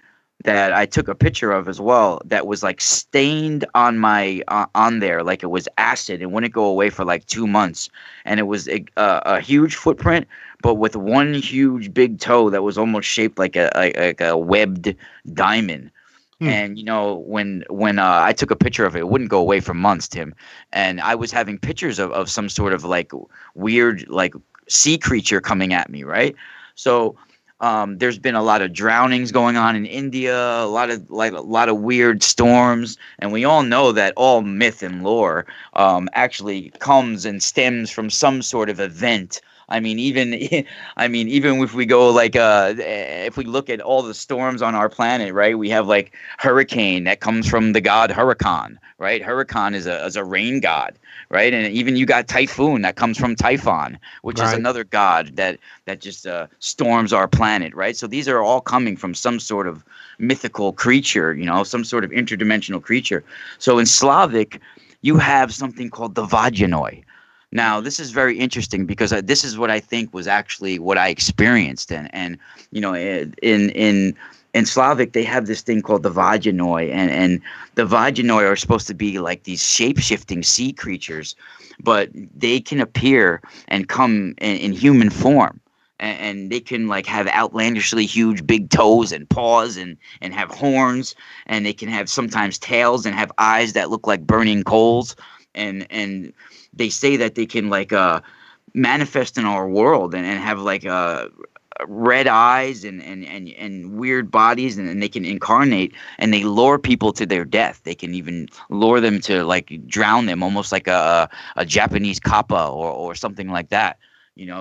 that I took a picture of as well. That was like stained on my on there, like it was acid. It wouldn't go away for like 2 months, and it was a huge footprint, but with one huge big toe that was almost shaped like a webbed diamond. And when I took a picture of it, it wouldn't go away for months, Tim. And I was having pictures of some sort of like weird like sea creature coming at me, right? So there's been a lot of drownings going on in India, a lot of weird storms, and we all know that all myth and lore actually comes and stems from some sort of event. I mean, even if we go like if we look at all the storms on our planet, right? We have like hurricane that comes from the god Huracan, right? Huracan is a rain god, right? And even you got typhoon that comes from Typhon, which is another god that just storms our planet, right? So these are all coming from some sort of mythical creature, some sort of interdimensional creature. So in Slavic, you have something called the Vaginoi. Now, this is very interesting because this is what I think was actually what I experienced. And in Slavic, they have this thing called the Vaginoi. And the Vaginoi are supposed to be like these shape-shifting sea creatures, but they can appear and come in human form. And they can like have outlandishly huge big toes and paws and have horns. And they can have sometimes tails and have eyes that look like burning coals. And they say that they can like manifest in our world and have like red eyes and weird bodies, and they can incarnate, and they lure people to their death. They can even lure them to like drown them, almost like a Japanese kappa or something like that.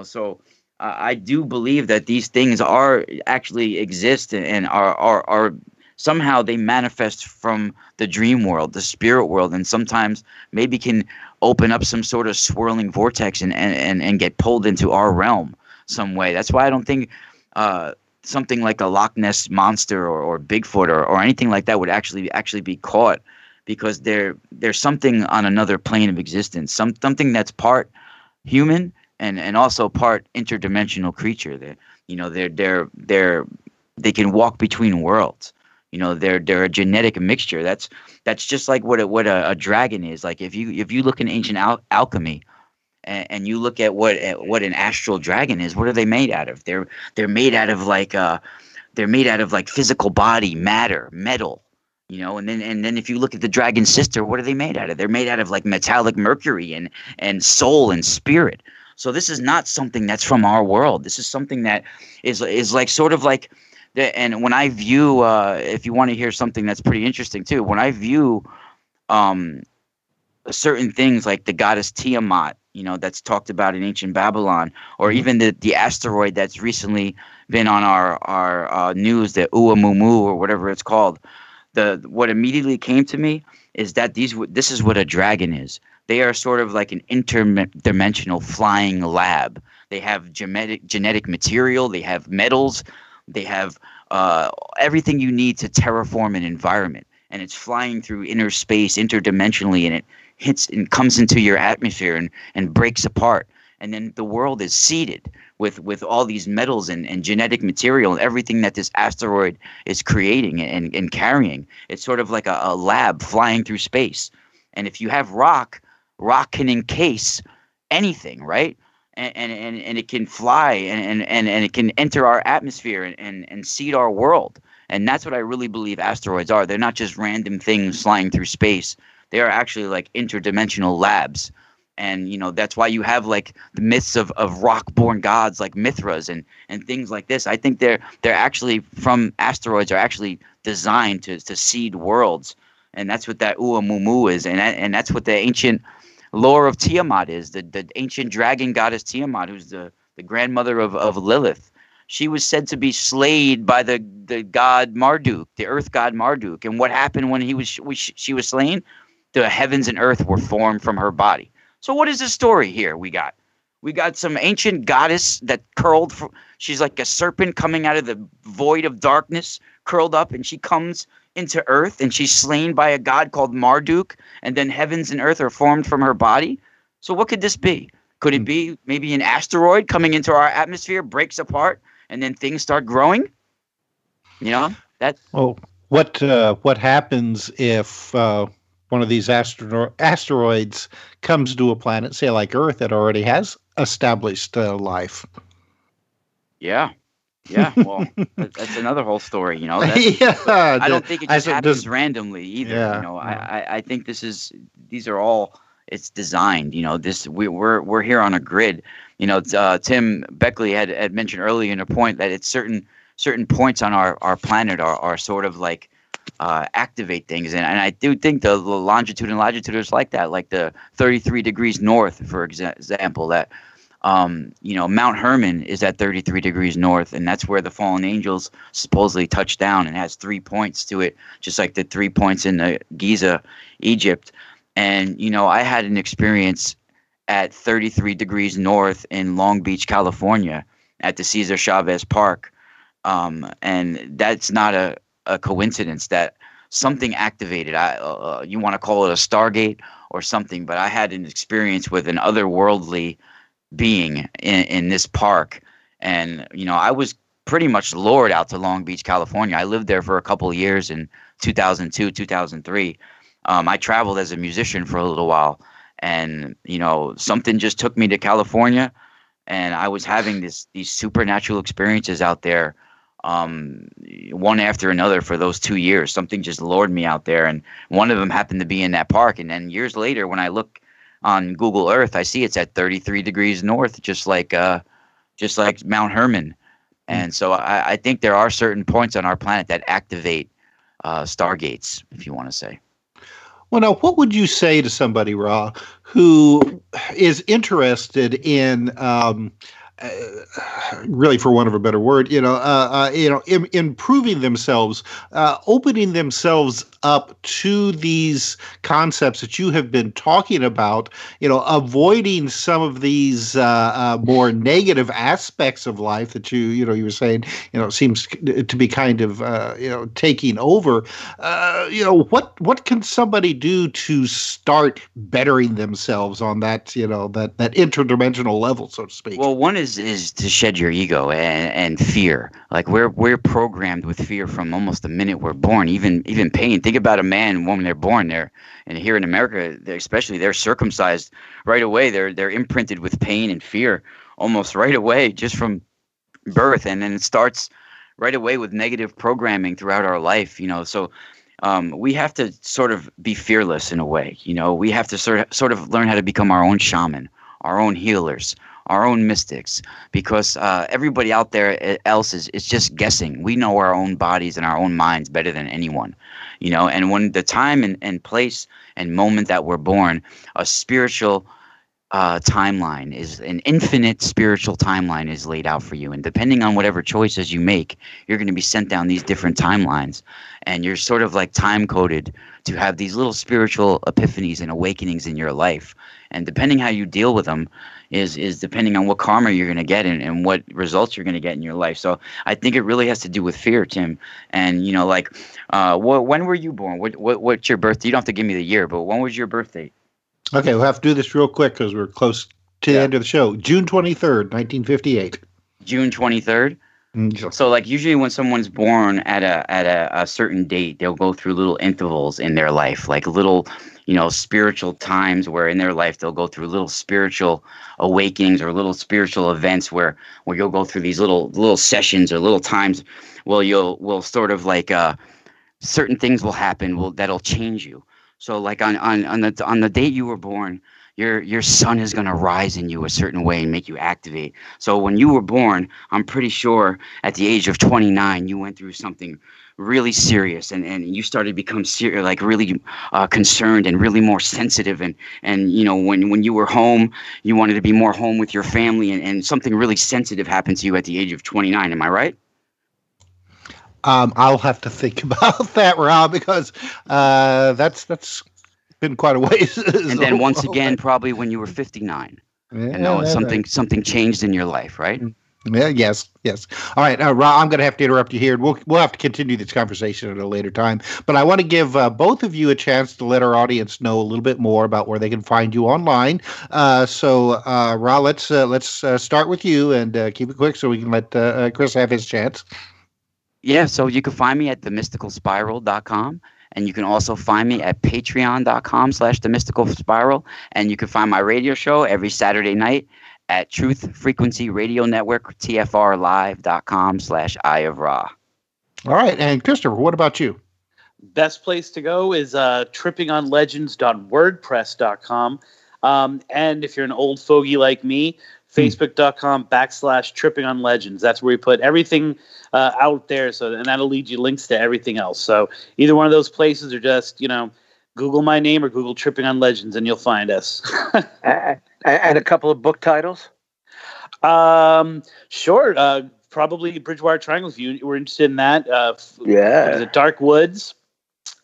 So I do believe that these things are actually exist and are somehow they manifest from the dream world, the spirit world, and sometimes maybe can open up some sort of swirling vortex and get pulled into our realm some way. That's why I don't think something like a Loch Ness monster or Bigfoot or anything like that would actually be caught, because there's something on another plane of existence, something that's part human and also part interdimensional creature. That they can walk between worlds. They're a genetic mixture. That's just like what a dragon is. Like if you look in ancient alchemy, and you look at what an astral dragon is, what are they made out of? They're made out of like physical body matter, metal. And then if you look at the dragon sister, what are they made out of? They're made out of like metallic mercury and soul and spirit. So this is not something that's from our world. This is something that is like sort of like. And when I view, if you want to hear something that's pretty interesting too, when I view certain things like the goddess Tiamat, that's talked about in ancient Babylon, or even the asteroid that's recently been on our news, the Uamumu or whatever it's called, what immediately came to me is that this is what a dragon is. They are sort of like an interdimensional flying lab. They have genetic material. They have metals. They have everything you need to terraform an environment, and it's flying through inner space interdimensionally, and it hits and comes into your atmosphere and breaks apart. And then the world is seeded with all these metals and genetic material and everything that this asteroid is creating and carrying. It's sort of like a lab flying through space. And if you have rock can encase anything, right? And it can fly and it can enter our atmosphere and seed our world. And that's what I really believe asteroids are. They're not just random things flying through space. They are actually like interdimensional labs. And, that's why you have like the myths of rock-born gods like Mithras and things like this. I think they're actually from asteroids are actually designed to seed worlds. And that's what that Uamumu is. And that's what the ancient lore of Tiamat is, the ancient dragon goddess Tiamat, who's the grandmother of Lilith. She was said to be slayed by the god Marduk, the earth god Marduk. And what happened when she was slain? The heavens and earth were formed from her body. So what is the story here? We got some ancient goddess that curled. She's like a serpent coming out of the void of darkness, curled up, and she comes into earth, and she's slain by a god called Marduk, and then heavens and earth are formed from her body. So what could this be? Could it be maybe an asteroid coming into our atmosphere, breaks apart, and then things start growing? That. Oh, what happens if one of these asteroids comes to a planet, say like Earth, that already has established life? Yeah. Well, that's another whole story. I don't think it just happens randomly either. Yeah, I think these are all, it's designed. We're here on a grid. Tim Beckley had mentioned earlier in a point that it's certain points on our planet are sort of like activate things, and I do think the longitude and latitude is like that, like the 33 degrees north, for example, that Mount Hermon is at 33 degrees north, and that's where the fallen angels supposedly touched down, and has 3 points to it, just like the 3 points in the Giza, Egypt. And I had an experience at 33 degrees north in Long Beach, California, at the Cesar Chavez Park, and that's not a coincidence that something activated. You want to call it a Stargate or something, but I had an experience with an otherworldly being in this park, and I was pretty much lured out to Long Beach, California. I lived there for a couple of years in 2002, 2003. I traveled as a musician for a little while, and something just took me to California, and I was having these supernatural experiences out there, one after another for those 2 years. Something just lured me out there, and one of them happened to be in that park. And then years later, when I look on Google Earth, I see it's at 33 degrees north, just like Mount Hermon. And so I think there are certain points on our planet that activate stargates, if you want to say. Well, now, what would you say to somebody, Ra, who is interested in really, for want of a better word, improving themselves, opening themselves up to these concepts that you have been talking about, avoiding some of these more negative aspects of life that you were saying, seems to be kind of, taking over. What can somebody do to start bettering themselves on that, that interdimensional level, so to speak? Well, one is to shed your ego and fear. Like we're programmed with fear from almost the minute we're born. Even pain. Think about a man and woman. They're born there, and here in America, especially, they're circumcised right away. They're imprinted with pain and fear almost right away, just from birth, and then it starts right away with negative programming throughout our life. So. We have to sort of be fearless in a way. We have to sort of learn how to become our own shaman, our own healers, our own mystics, because everybody out there else is just guessing. We know our own bodies and our own minds better than anyone, and when the time and place and moment that we're born, a spiritual timeline is an infinite spiritual timeline is laid out for you, and depending on whatever choices you make, you're going to be sent down these different timelines, and you're sort of like time coded to have these little spiritual epiphanies and awakenings in your life, and depending how you deal with them is depending on what karma you're going to get and what results you're going to get in your life. So I think it really has to do with fear, Tim. And when were you born? What's your birthday? You don't have to give me the year, but when was your birthday? Okay, we'll have to do this real quick because we're close to the end of the show. June 23rd, 1958. June 23rd? Mm-hmm. So, usually when someone's born at a certain date, they'll go through little intervals in their life, like little, spiritual times where in their life they'll go through little spiritual awakenings or little spiritual events where you'll go through these little sessions or little times where we'll sort of certain things will happen that'll change you. So on the date you were born, your sun is going to rise in you a certain way and make you activate. So when you were born, I'm pretty sure at the age of 29, you went through something really serious and you started to become really concerned and really more sensitive. And when you were home, you wanted to be more home with your family and something really sensitive happened to you at the age of 29. Am I right? I'll have to think about that, Rob, because that's been quite a ways. And then once again, probably when you were 59, something changed in your life, right? Yeah, yes. All right, Rob, I'm going to have to interrupt you here. We'll have to continue this conversation at a later time. But I want to give both of you a chance to let our audience know a little bit more about where they can find you online. So, Rob, let's start with you and keep it quick so we can let Chris have his chance. Yeah, so you can find me at themysticalspiral.com, and you can also find me at patreon.com/themysticalspiral, and you can find my radio show every Saturday night at Truth Frequency Radio Network, tfrlive.com/Eye of Ra. All right, and Christopher, what about you? Best place to go is trippingonlegends.wordpress.com. And if you're an old fogey like me, facebook.com/trippingonlegends. That's where we put everything out there. And that'll lead you links to everything else. So either one of those places or just, Google my name or Google Tripping on Legends and you'll find us. And a couple of book titles? Sure. Probably Bridgewater Triangle if you were interested in that. The Dark Woods,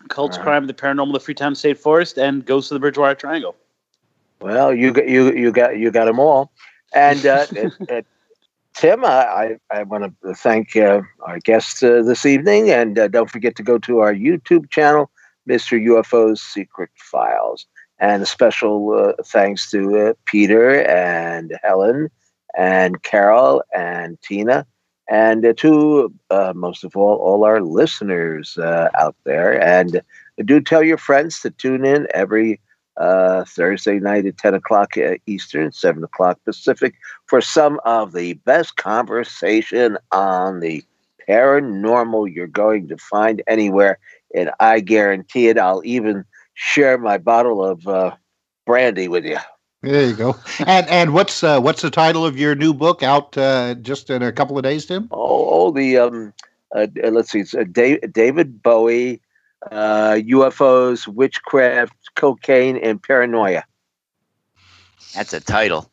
Cults, Crime of the Paranormal, the Freetown State Forest, and Ghosts of the Bridgewater Triangle. Well, you got them all. And Tim, I want to thank our guests this evening, and don't forget to go to our YouTube channel, Mr. UFO's Secret Files. And a special thanks to Peter and Helen and Carol and Tina, and to most of all our listeners out there. And do tell your friends to tune in every Thursday night at 10 o'clock Eastern, 7 o'clock Pacific, for some of the best conversation on the paranormal you're going to find anywhere. And I guarantee it, I'll even share my bottle of brandy with you. There you go. And what's the title of your new book out just in a couple of days, Tim? Let's see. It's David Bowie, UFOs, Witchcraft, Cocaine, and Paranoia. That's a title.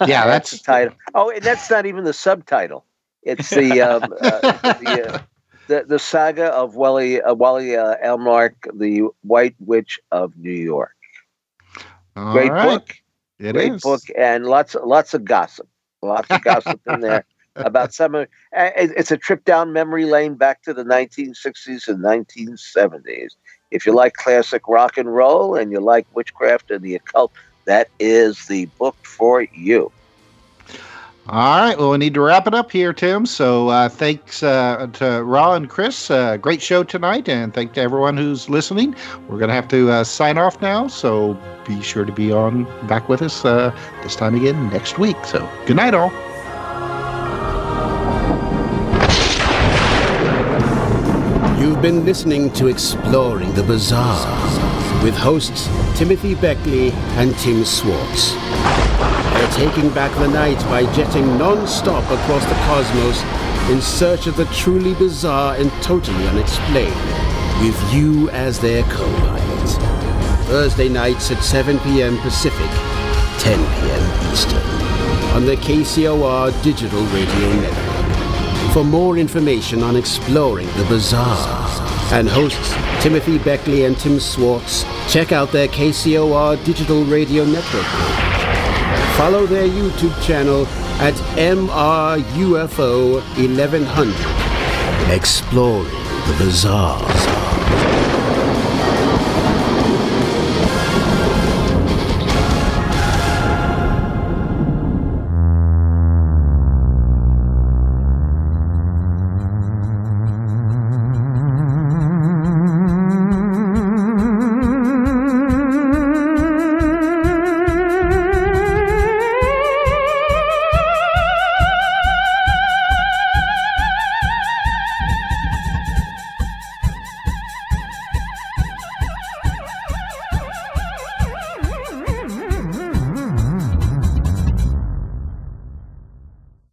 Yeah, That's the title. Oh, and that's not even the subtitle. It's the saga of Wally Elmark, the White Witch of New York. all Great right. book. It Great is. book, and lots of gossip. Lots of gossip in there about some of. It's a trip down memory lane back to the 1960s and 1970s. If you like classic rock and roll and you like witchcraft and the occult, that is the book for you. All right. Well, we need to wrap it up here, Tim. So thanks to Ra and Chris. Great show tonight. And thanks to everyone who's listening. We're going to have to sign off now. So be sure to be back with us this time again next week. So good night, all. You've been listening to Exploring the Bizarre with hosts Timothy Beckley and Tim Swartz. They're taking back the night by jetting non-stop across the cosmos in search of the truly bizarre and totally unexplained, with you as their co-pilot. Thursday nights at 7 p.m. Pacific, 10 p.m. Eastern, on the KCOR Digital Radio Network. For more information on Exploring the Bizarre and hosts Timothy Beckley and Tim Swartz, check out their KCOR Digital Radio Network page. Follow their YouTube channel at MRUFO 1100. Exploring the Bizarre.